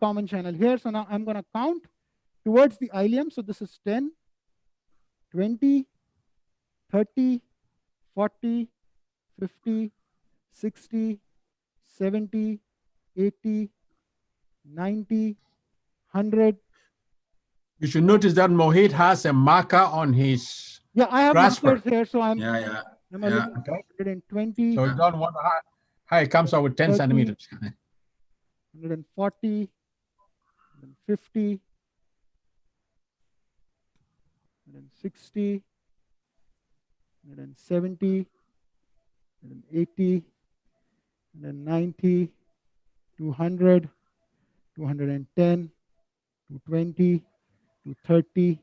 common channel here. So now I'm going to count towards the ileum. So this is 10, 20, 30, 40, 50, 60, 70, 80, 90, 100. You should notice that Mohit has a marker on his I have grasper. markers here, so I'm Yeah. I'm 120. So you don't want how it comes out with 10 30, centimeters. 140, 150, 160, 170, 180, 190, 200, 210, 220, 230,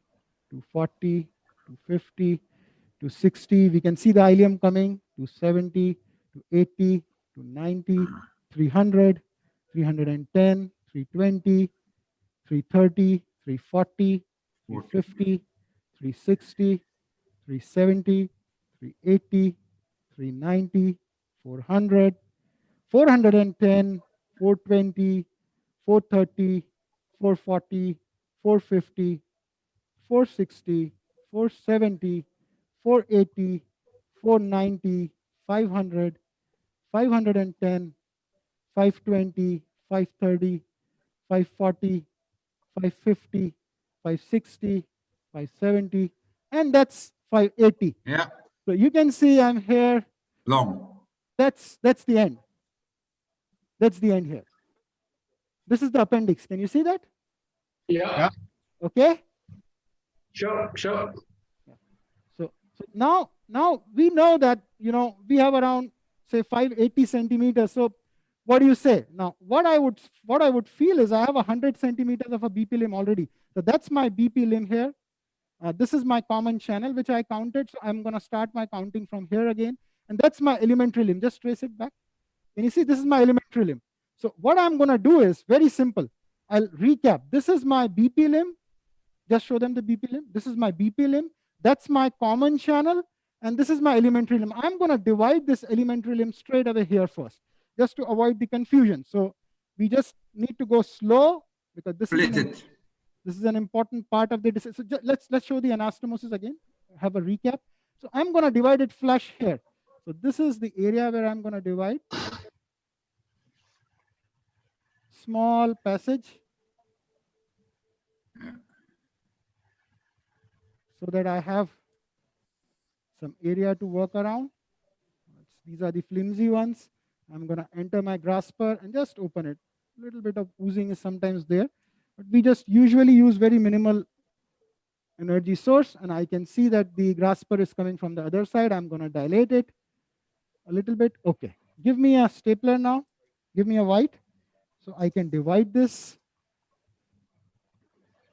240, 250, 260. We can see the ileum coming, 270, 280, 290, 300, 310, 320, 330, 340, 350, 360, 370, 380, 390, 400, 410, 420, 430, 440, 450, 460, 470, 480, 490, 500, 510, 520, 530, 540, 550, 560, 570, and that's 580. Yeah. So you can see I'm here. Long. That's the end. That's the end here. This is the appendix. Can you see that? Yeah. Okay. Sure. So now we know that, we have around, say, 580 centimeters. So what do you say? Now, what I would feel is I have 100 centimeters of a BP limb already. So that's my BP limb here. This is my common channel, which I counted. So I'm going to start my counting from here again. And that's my elementary limb. Just trace it back. Can you see? This is my elementary limb. So what I'm going to do is very simple. I'll recap. This is my BP limb. Just show them the BP limb. This is my BP limb. That's my common channel. And this is my elementary limb. I'm going to divide this elementary limb straight away here first, just to avoid the confusion. So we just need to go slow because this is an important part of the decision. So let's show the anastomosis again. Have a recap. So I'm going to divide it flush here. So this is the area where I'm going to divide. Small passage. So that I have some area to work around. These are the flimsy ones. I'm going to enter my grasper and just open it. A little bit of oozing is sometimes there, but we just usually use very minimal energy source, and I can see that the grasper is coming from the other side. I'm going to dilate it a little bit. Okay, give me a stapler now. Give me a white so I can divide this.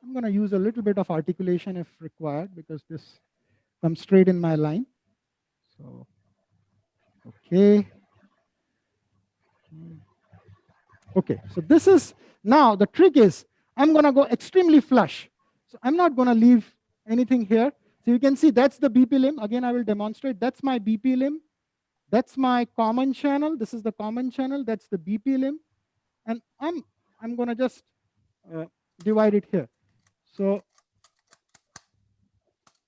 I'm going to use a little bit of articulation if required because this comes straight in my line. So, okay. Okay, so this is, now the trick is I'm going to go extremely flush. So I'm not going to leave anything here. So you can see that's the BP limb. Again, I will demonstrate. That's my BP limb. That's my common channel. This is the common channel. That's the BP limb. And I'm going to just divide it here. So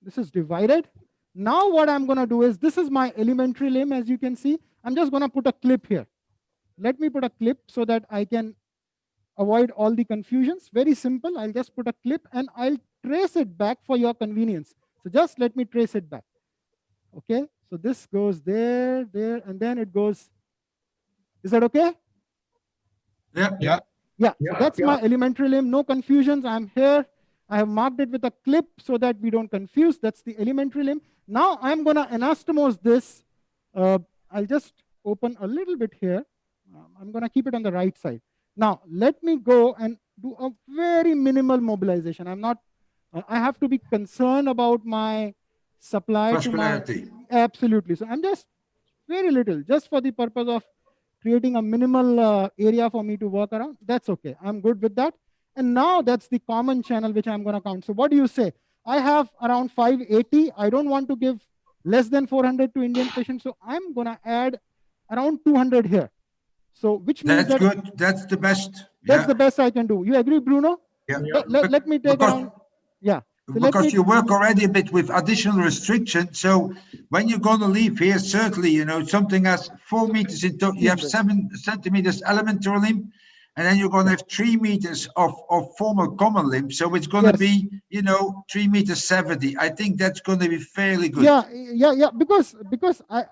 this is divided. Now what I'm going to do is, this is my elementary limb, as you can see. I'm just going to put a clip here. Let me put a clip so that I can avoid all the confusions. Very simple. I'll just put a clip and I'll trace it back for your convenience. So just let me trace it back. Okay. So this goes there, there, and then it goes. Is that okay? Yeah. Yeah. So that's my elementary limb. No confusions. I'm here. I have marked it with a clip so that we don't confuse. That's the elementary limb. Now I'm going to anastomose this. I'll just open a little bit here. I'm going to keep it on the right side. Now let me go and do a very minimal mobilization. I'm not. I have to be concerned about my supply to my. Absolutely. So I'm just very little, just for the purpose of creating a minimal area for me to work around. That's okay. I'm good with that. And now that's the common channel which I'm going to count. So what do you say? I have around 580. I don't want to give less than 400 to Indian patients. So I'm going to add around 200 here. So which means that's good. That's the best. That's the best I can do. You agree, Bruno? Yeah. Let me take around. Yeah. So because you work already a bit with additional restrictions. So when you're going to leave here, certainly, you know, something as 4 meters in total, you have 7 centimeters elementary limb, and then you're going to have 3 meters of formal common limb. So it's going to be, you know, 3 meters 70. I think that's going to be fairly good. Yeah. Because I,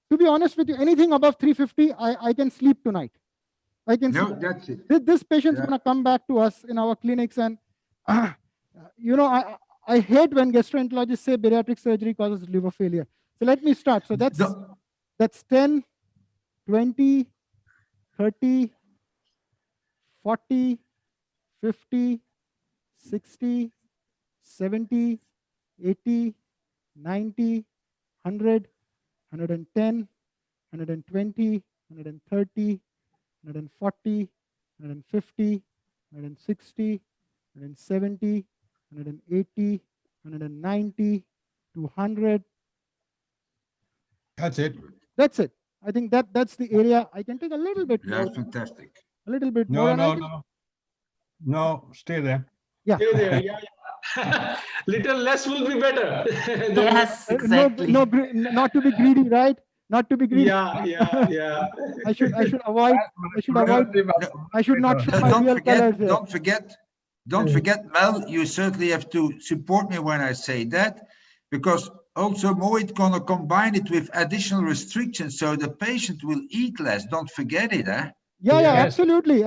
to be honest with you, anything above 350, I can sleep tonight. I can. No, sleep. that's it. This patient's going to come back to us in our clinics, and you know, I hate when gastroenterologists say bariatric surgery causes liver failure. So let me start. So that's 10, 20, 30, 40, 50, 60, 70, 80, 90, 100, 110, 120, 130, 140, 150, 160, 170, 180, 190, 200. That's it. That's it. I think that's the area. I can take a little bit more. That's fantastic. A little bit more. No, stay there. Yeah. Stay there. Yeah. Little less will be better. Yes, exactly. Not to be greedy, right? Not to be greedy. Yeah. I should avoid. I should not show my real colors here. Don't forget, Mel, you certainly have to support me when I say that, because also Mohit gonna combine it with additional restrictions, so the patient will eat less. Don't forget it, eh? Yeah, absolutely.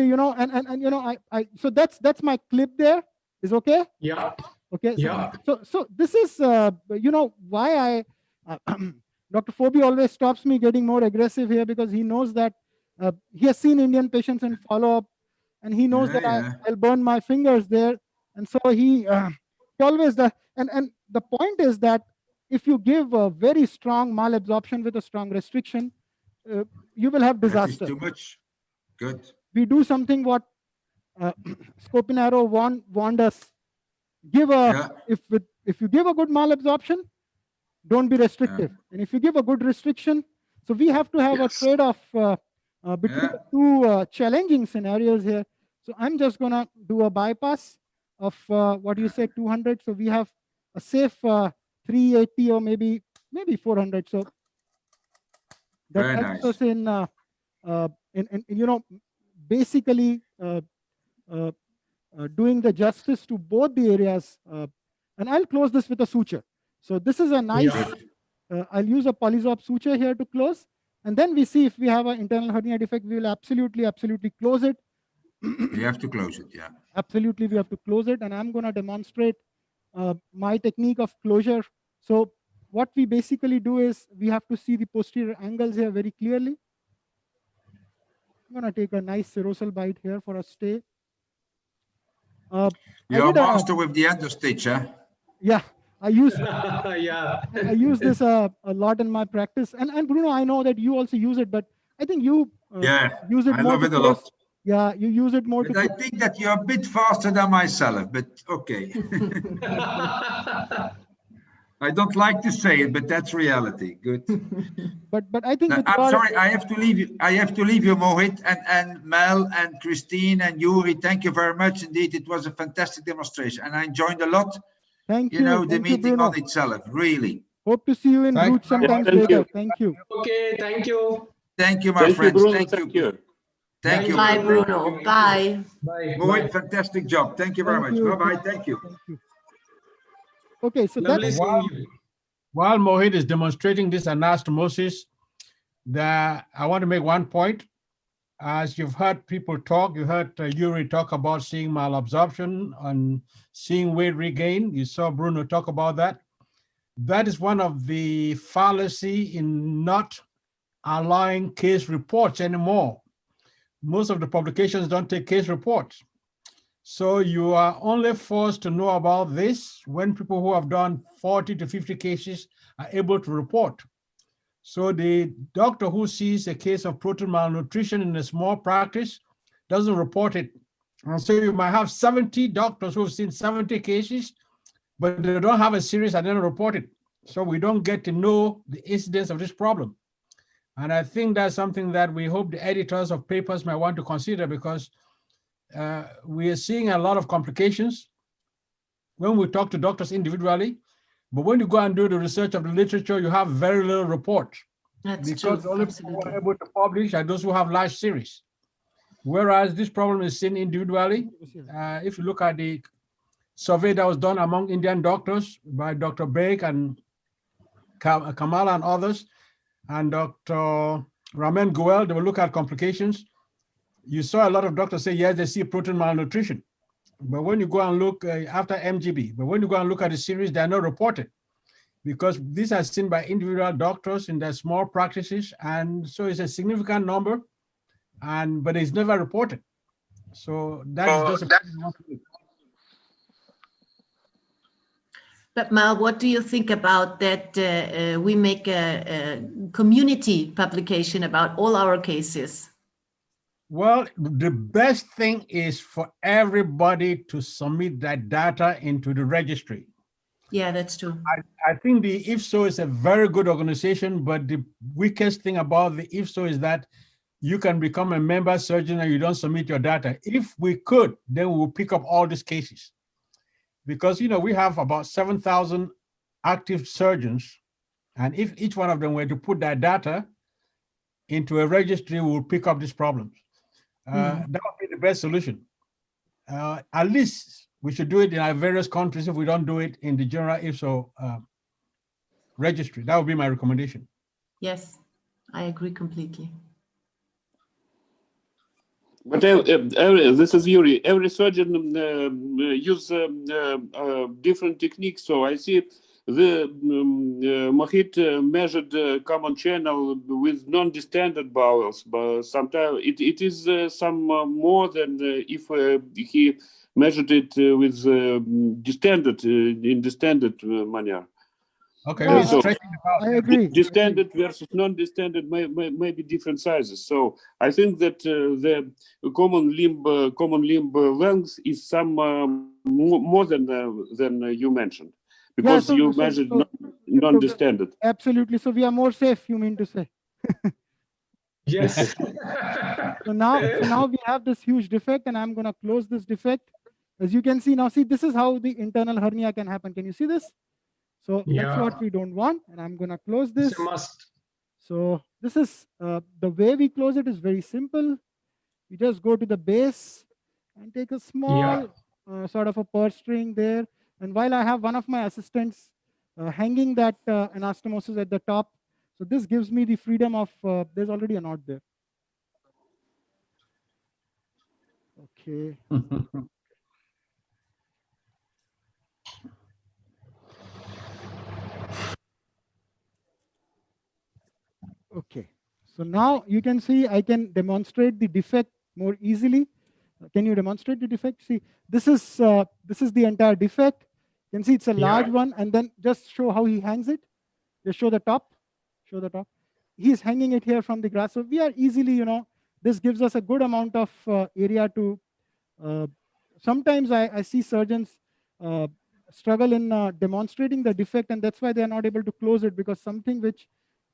You know, and you know, so that's my clip there. Is okay? Yeah. Okay. So this is you know, why Dr. Fobi always stops me getting more aggressive here, because he knows that he has seen Indian patients in follow-up, and he knows that I'll burn my fingers there, and so he always does. And the point is that if you give a very strong malabsorption with a strong restriction, you will have disaster. Too much. Good. We do something what Scopinaro warned us. If you give a good malabsorption, don't be restrictive. And if you give a good restriction, so we have to have a trade-off between the two challenging scenarios here. So I'm just going to do a bypass of what you say, 200. So we have a safe 380 or maybe 400. So that helps us in you know, basically doing the justice to both the areas. And I'll close this with a suture. So this is a nice, I'll use a polysorb suture here to close. And then we see if we have an internal hernia defect, we will absolutely close it. You have to close it, yeah. Absolutely, we have to close it. And I'm going to demonstrate my technique of closure. So what we basically do is we have to see the posterior angles here very clearly. I'm going to take a nice serosal bite here for a stay. You're a master with the endostitch, huh? Yeah, I use I use this a lot in my practice. And Bruno, I know that you also use it, but I think you use it more. I love it a lot. Yeah, you use it more. But I think that you're a bit faster than myself, but okay. I don't like to say it, but that's reality. Good. But I think I'm sorry, I have to leave you. I have to leave you, Mohit, and Mel and Christine and Yuri. Thank you very much indeed. It was a fantastic demonstration, and I enjoyed a lot. Thank you. You know, the Thank you, meeting Bruno. on itself, really. Hope to see you in Thank Root you. sometimes Thank later. you. Thank you. Okay, thank you. Thank you, my Thank you, friends. Bruno. Thank you. Thank you. Bye, Bruno. Bye. Bye. Mohit, fantastic job. Thank you very Thank much. you. Bye-bye. Thank you. Thank you. Okay, so Lovely that's seeing you. While Mohit is demonstrating this anastomosis, I want to make one point. As you've heard people talk, you heard Yuri talk about seeing malabsorption and seeing weight regain. You saw Bruno talk about that. That is one of the fallacy in not allowing case reports anymore. Most of the publications don't take case reports. So you are only forced to know about this when people who have done 40 to 50 cases are able to report. So the doctor who sees a case of protein malnutrition in a small practice doesn't report it. And so you might have 70 doctors who have seen 70 cases, but they don't have a series and then report it. So we don't get to know the incidence of this problem. And I think that's something that we hope the editors of papers might want to consider, because we are seeing a lot of complications when we talk to doctors individually, but when you go and do the research of the literature, you have very little report. That's Because true. only people who are able to publish are those who have large series. Whereas this problem is seen individually. If you look at the survey that was done among Indian doctors by Dr. Baig and Kamala and others, and Dr. Raman Goel, they will look at complications. You saw a lot of doctors say, yes, they see protein malnutrition. But when you go and look after MGB, but when you go and look at the series, they are not reported, because these are seen by individual doctors in their small practices. And so it's a significant number, but it's never reported. So that's just a But Mal, what do you think about that? We make a community publication about all our cases. Well, the best thing is for everybody to submit that data into the registry. Yeah, that's true. I think the IFSO is a very good organization, but the weakest thing about the IFSO is that you can become a member surgeon and you don't submit your data. If we could, then we will pick up all these cases. Because, we have about 7,000 active surgeons, and if each one of them were to put that data into a registry, we will pick up these problems. That would be the best solution. At least we should do it in our various countries if we don't do it in the general IFSO registry. That would be my recommendation. Yes, I agree completely. But this is Yuri. Every surgeon use different techniques. So I see the Mohit measured common channel with non-distended bowels, but sometimes it is some more than if he measured it with distended in distended manner. Okay, So I agree. distended versus non-distended may be different sizes. So I think that the common limb length is some more than you mentioned, because you measured non-distended. Absolutely. So we are more safe, you mean to say? Yes. So now we have this huge defect, and I'm going to close this defect. As you can see now, this is how the internal hernia can happen. Can you see this? So that's what we don't want, and I'm going to close this. It's a must. So this is the way we close it is very simple. We just go to the base and take a small sort of a purse string there. And while I have one of my assistants hanging that anastomosis at the top, so this gives me the freedom of, there's already a knot there. Okay. Okay. So now you can see I can demonstrate the defect more easily. Can you demonstrate the defect? See, this is the entire defect. You can see it's a large one, and then just show how he hangs it. Just show the top. Show the top. He's hanging it here from the grass. So we are easily, this gives us a good amount of area to. Sometimes I see surgeons struggle in demonstrating the defect, and that's why they are not able to close it, because something which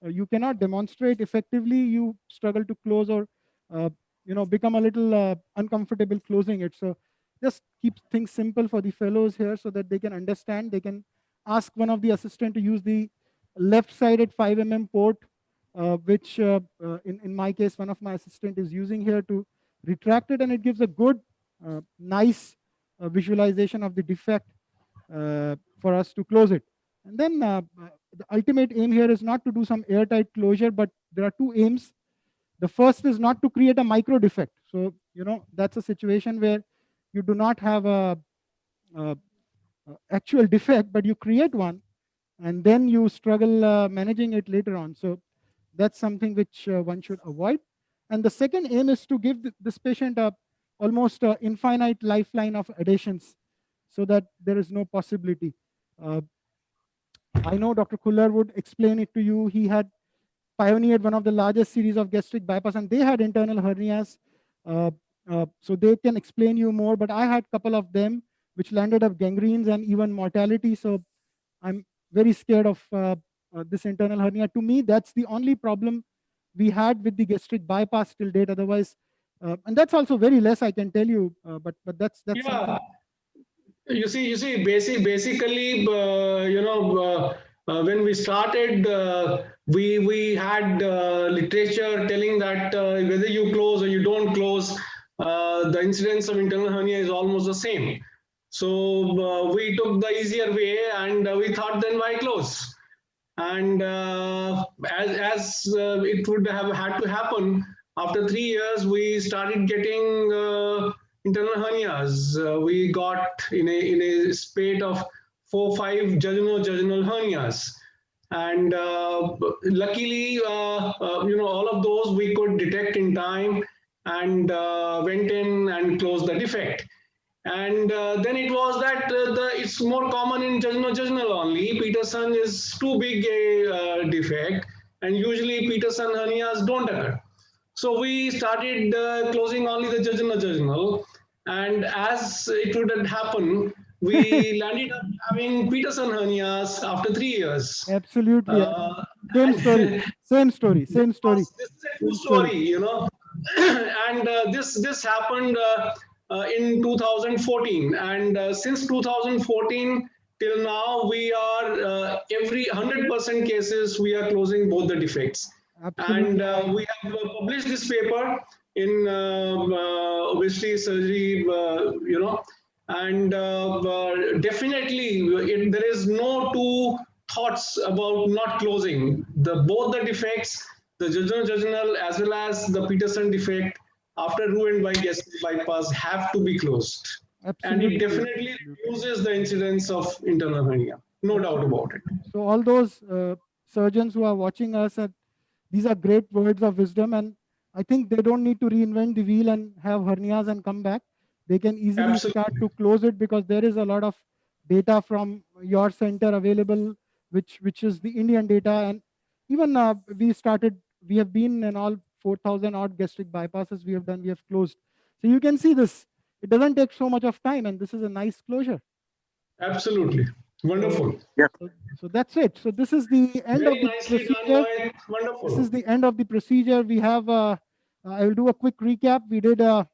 you cannot demonstrate effectively, you struggle to close, or become a little uncomfortable closing it. So just keep things simple for the fellows here so that they can understand. They can ask one of the assistant to use the left-sided 5 mm port, which in my case, one of my assistant is using here to retract it, and it gives a good, nice visualization of the defect for us to close it. And then the ultimate aim here is not to do some airtight closure, but there are two aims. The first is not to create a micro defect. So, that's a situation where you do not have a actual defect, but you create one, and then you struggle managing it later on. So that's something which one should avoid. And the second aim is to give this patient almost infinite lifeline of adhesions, so that there is no possibility. I know Dr. Khullar would explain it to you. He had pioneered one of the largest series of gastric bypass, and they had internal hernias. So they can explain you more, but I had a couple of them which landed up gangrenes and even mortality. So I'm very scared of this internal hernia. To me, that's the only problem we had with the gastric bypass till date. Otherwise, and that's also very less, I can tell you. But that's Yeah. something. You see, basically, when we started, we had literature telling that whether you close or you don't close, the incidence of internal hernia is almost the same. So we took the easier way, and we thought, then why close? And as it would have had to happen, after 3 years, we started getting internal hernias. We got in a spate of 4-5 jejunal hernias, and luckily, all of those we could detect in time, and went in and closed the defect. And then it was that it's more common in jejunal only. Peterson is too big a defect, and usually Peterson hernias don't occur. So we started closing only the jejunal, and as it would happen, we landed up having Peterson hernias after 3 years. Absolutely. Same story. Same story. Same story. This is a true story, and this happened in 2014, and since 2014 till now, we are every 100% cases we are closing both the defects. Absolutely. And we have published this paper in obesity surgery, and definitely there is no two thoughts about not closing. Both the defects, the jejunal as well as the Peterson defect, after ruined by gastric bypass, have to be closed. Absolutely. And it definitely reduces the incidence of internal hernia, no doubt about it. So all those surgeons who are watching us, these are great words of wisdom, and I think they don't need to reinvent the wheel and have hernias and come back. They can easily start to close it, because there is a lot of data from your center available, which is the Indian data. And even we have been in all 4,000 odd gastric bypasses we have done, we have closed. So you can see this. It doesn't take so much of time, and this is a nice closure. Absolutely. Wonderful. Yeah. So that's it. So this is the end of the procedure. Wonderful. This is the end of the procedure. We have, I will do a quick recap. We did the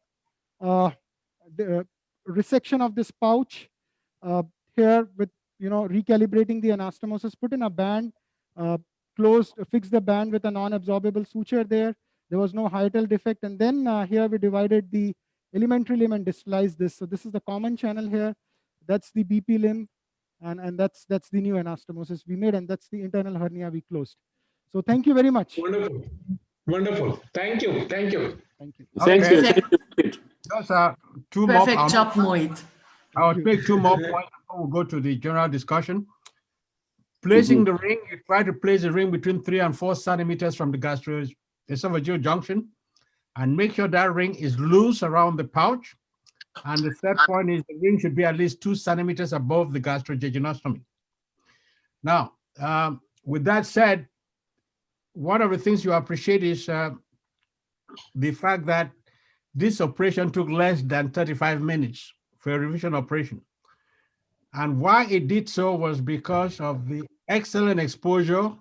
resection of this pouch here with, recalibrating the anastomosis, put in a band, closed, fixed the band with a non-absorbable suture there. There was no hiatal defect. And then here we divided the elementary limb and distalized this. So this is the common channel here. That's the BP limb. And that's the new anastomosis we made, and that's the internal hernia we closed. So thank you very much. Wonderful. Wonderful. Thank you. Thank you. Thank you. Thank you. Thank you. Those are two more. Perfect job, Mohit. I'll make 2 more points before we go to the general discussion. Placing the ring, you try to place the ring between 3 and 4 centimeters from the gastroesophageal junction, and make sure that ring is loose around the pouch. And the third point is the ring should be at least 2 centimeters above the gastrojejunostomy. Now, with that said, one of the things you appreciate is the fact that this operation took less than 35 minutes for a revision operation. And why it did so was because of the excellent exposure,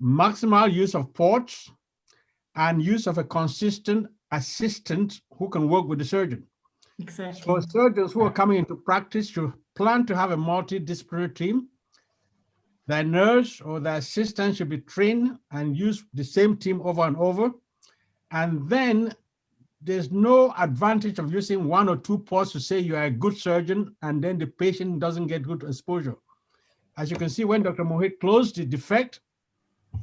maximal use of ports, and use of a consistent assistant who can work with the surgeon. Exactly. For surgeons who are coming into practice, should plan to have a multidisciplinary team. Their nurse or their assistant should be trained and use the same team over and over. And then there's no advantage of using one or two ports to say you are a good surgeon and then the patient doesn't get good exposure. As you can see, when Dr. Mohit closed the defect,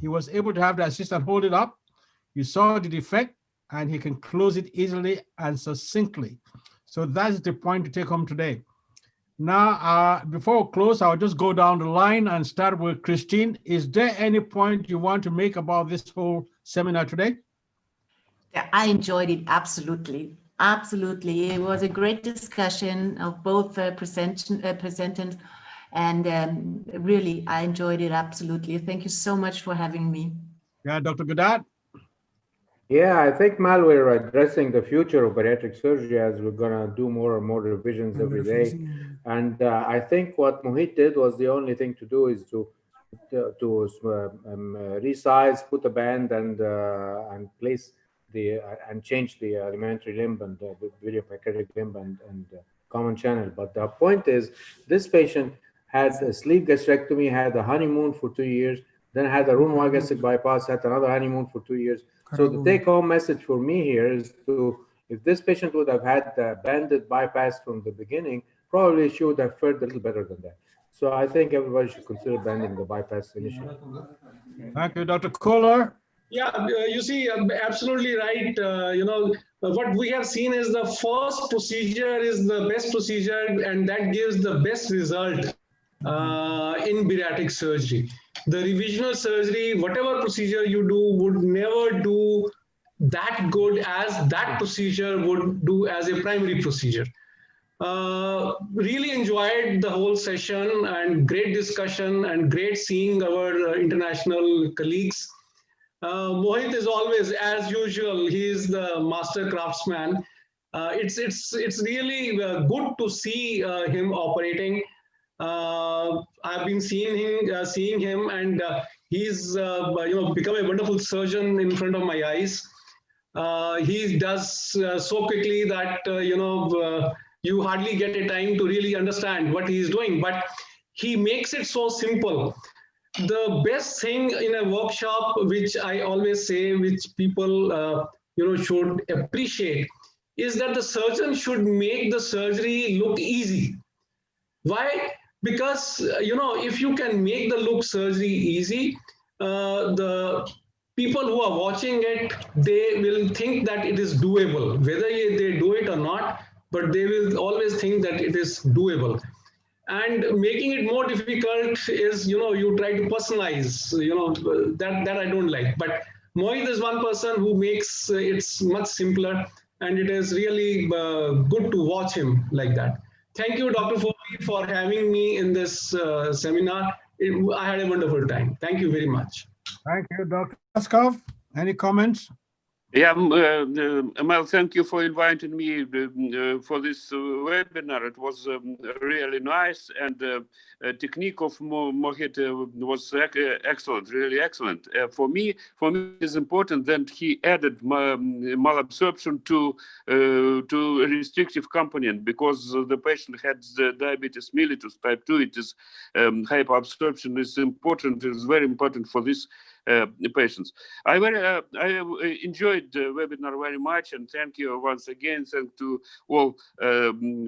he was able to have the assistant hold it up. You saw the defect and he can close it easily and succinctly. So that's the point to take home today. Now, before we close, I'll just go down the line and start with Christine. Is there any point you want to make about this whole seminar today? Yeah, I enjoyed it, absolutely. Absolutely. It was a great discussion of both presenters, and really, I enjoyed it, absolutely. Thank you so much for having me. Yeah, Dr. Gawdat? Yeah, I think, Mal, we're addressing the future of bariatric surgery as we're going to do more and more revisions every day. And I think what Mohit did was the only thing to do is to resize, put a band, and place and change the alimentary limb and the videopancreatic limb and common channel. But the point is, this patient had a sleeve gastrectomy, had a honeymoon for 2 years, then had a room wide gastric bypass, had another honeymoon for 2 years. So the take-home message for me here is if this patient would have had the banded bypass from the beginning, probably she would have fared a little better than that. So I think everybody should consider banding the bypass initially. Thank you, Dr. Khullar. Yeah, you see, absolutely right. What we have seen is the first procedure is the best procedure, and that gives the best result in bariatric surgery. The revisional surgery, whatever procedure you do, would never do that good as that procedure would do as a primary procedure. Really enjoyed the whole session and great discussion and great seeing our international colleagues. Mohit is always, as usual, he is the master craftsman. It's really good to see him operating. I've been seeing him, and he's become a wonderful surgeon in front of my eyes. He does so quickly that you hardly get a time to really understand what he's doing, but he makes it so simple. The best thing in a workshop, which I always say, which people should appreciate, is that the surgeon should make the surgery look easy. Why? Because if you can make the look surgery easy, the people who are watching it, they will think that it is doable, whether they do it or not, but they will always think that it is doable. And making it more difficult is, you try to personalize, that I don't like. But Mohit is one person who makes it much simpler, and it is really good to watch him like that. Thank you, Dr. Fobi, for having me in this seminar. I had a wonderful time. Thank you very much. Thank you, Dr. YuryYashkov. Any comments? Yeah, Mel, thank you for inviting me for this webinar. It was really nice, and the technique of Mohit was excellent, really excellent. For me, it is important that he added malabsorption to restrictive component, because the patient had the diabetes mellitus type 2. It is hyperabsorption is important. It is very important for this patients. I enjoyed the webinar very much, and thank you once again. Thank to all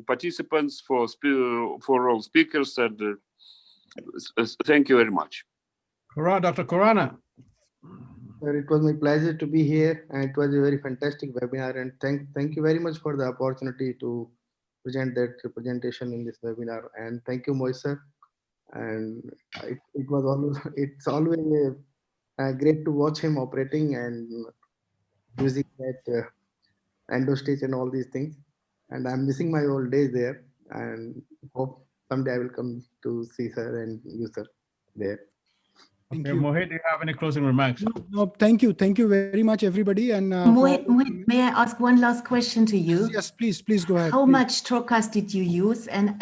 participants, for all speakers, and thank you very much. Dr. Khurana. Sir, it was my pleasure to be here, and it was a very fantastic webinar. And thank you very much for the opportunity to present that presentation in this webinar. And thank you, Mohit sir. And it's always great to watch him operating and using that endo stitch and all these things. And I'm missing my old days there, and hope someday I will come to see sir and you sir there. Okay, Mohit, do you have any closing remarks? No, thank you very much, everybody. And Mohit, may I ask one last question to you? Yes, please go ahead. How much trochas did you use, and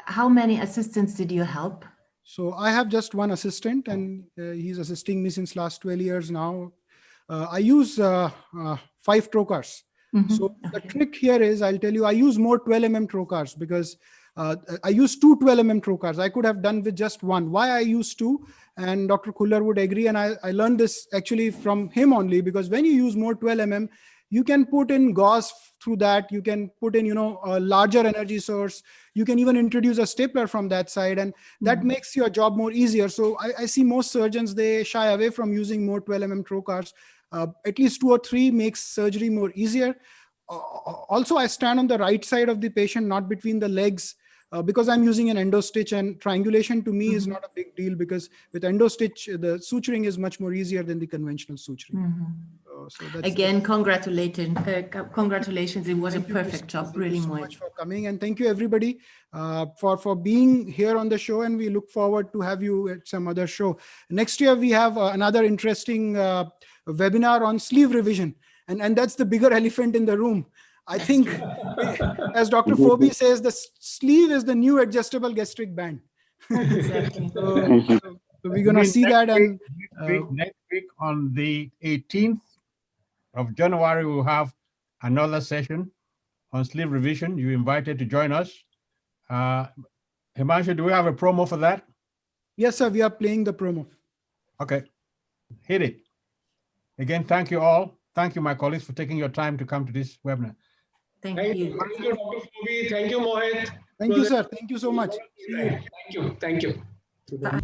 how many assistants did you help? So I have just one assistant, and he's assisting me since last 12 years now. I use 5 trocars. So the trick here is, I'll tell you, I use more 12 mm trocars because I use 2 12 mm trocars. I could have done with just one. Why I use 2? And Dr. Khullar would agree. And I learned this actually from him only, because when you use more 12 mm, you can put in gauze through that. You can put in, a larger energy source. You can even introduce a stapler from that side, and that makes your job more easier. So I see most surgeons, they shy away from using more 12 mm trocars. At least 2 or 3 makes surgery more easier. Also, I stand on the right side of the patient, not between the legs, because I'm using an endo stitch, and triangulation to me is not a big deal, because with endo stitch, the suturing is much more easier than the conventional suturing. So that's again, congratulations. It was a perfect job, really. Thank you so much for coming, and thank you everybody for being here on the show, and we look forward to have you at some other show. Next year, we have another interesting webinar on sleeve revision, and that's the bigger elephant in the room. I think, as Dr. Fobi says, the sleeve is the new adjustable gastric band. Exactly. So we're going to see that. And next week on the 18th of January, we'll have another session on sleeve revision. You're invited to join us. Himanshu, do we have a promo for that? Yes, sir. We are playing the promo. Okay. Hit it. Again, thank you all. Thank you, my colleagues, for taking your time to come to this webinar. Thank you. Thank you, Dr. Fobi. Thank you, Mohit. Thank you, sir. Thank you so much. See you. Thank you. Thank you. Bye.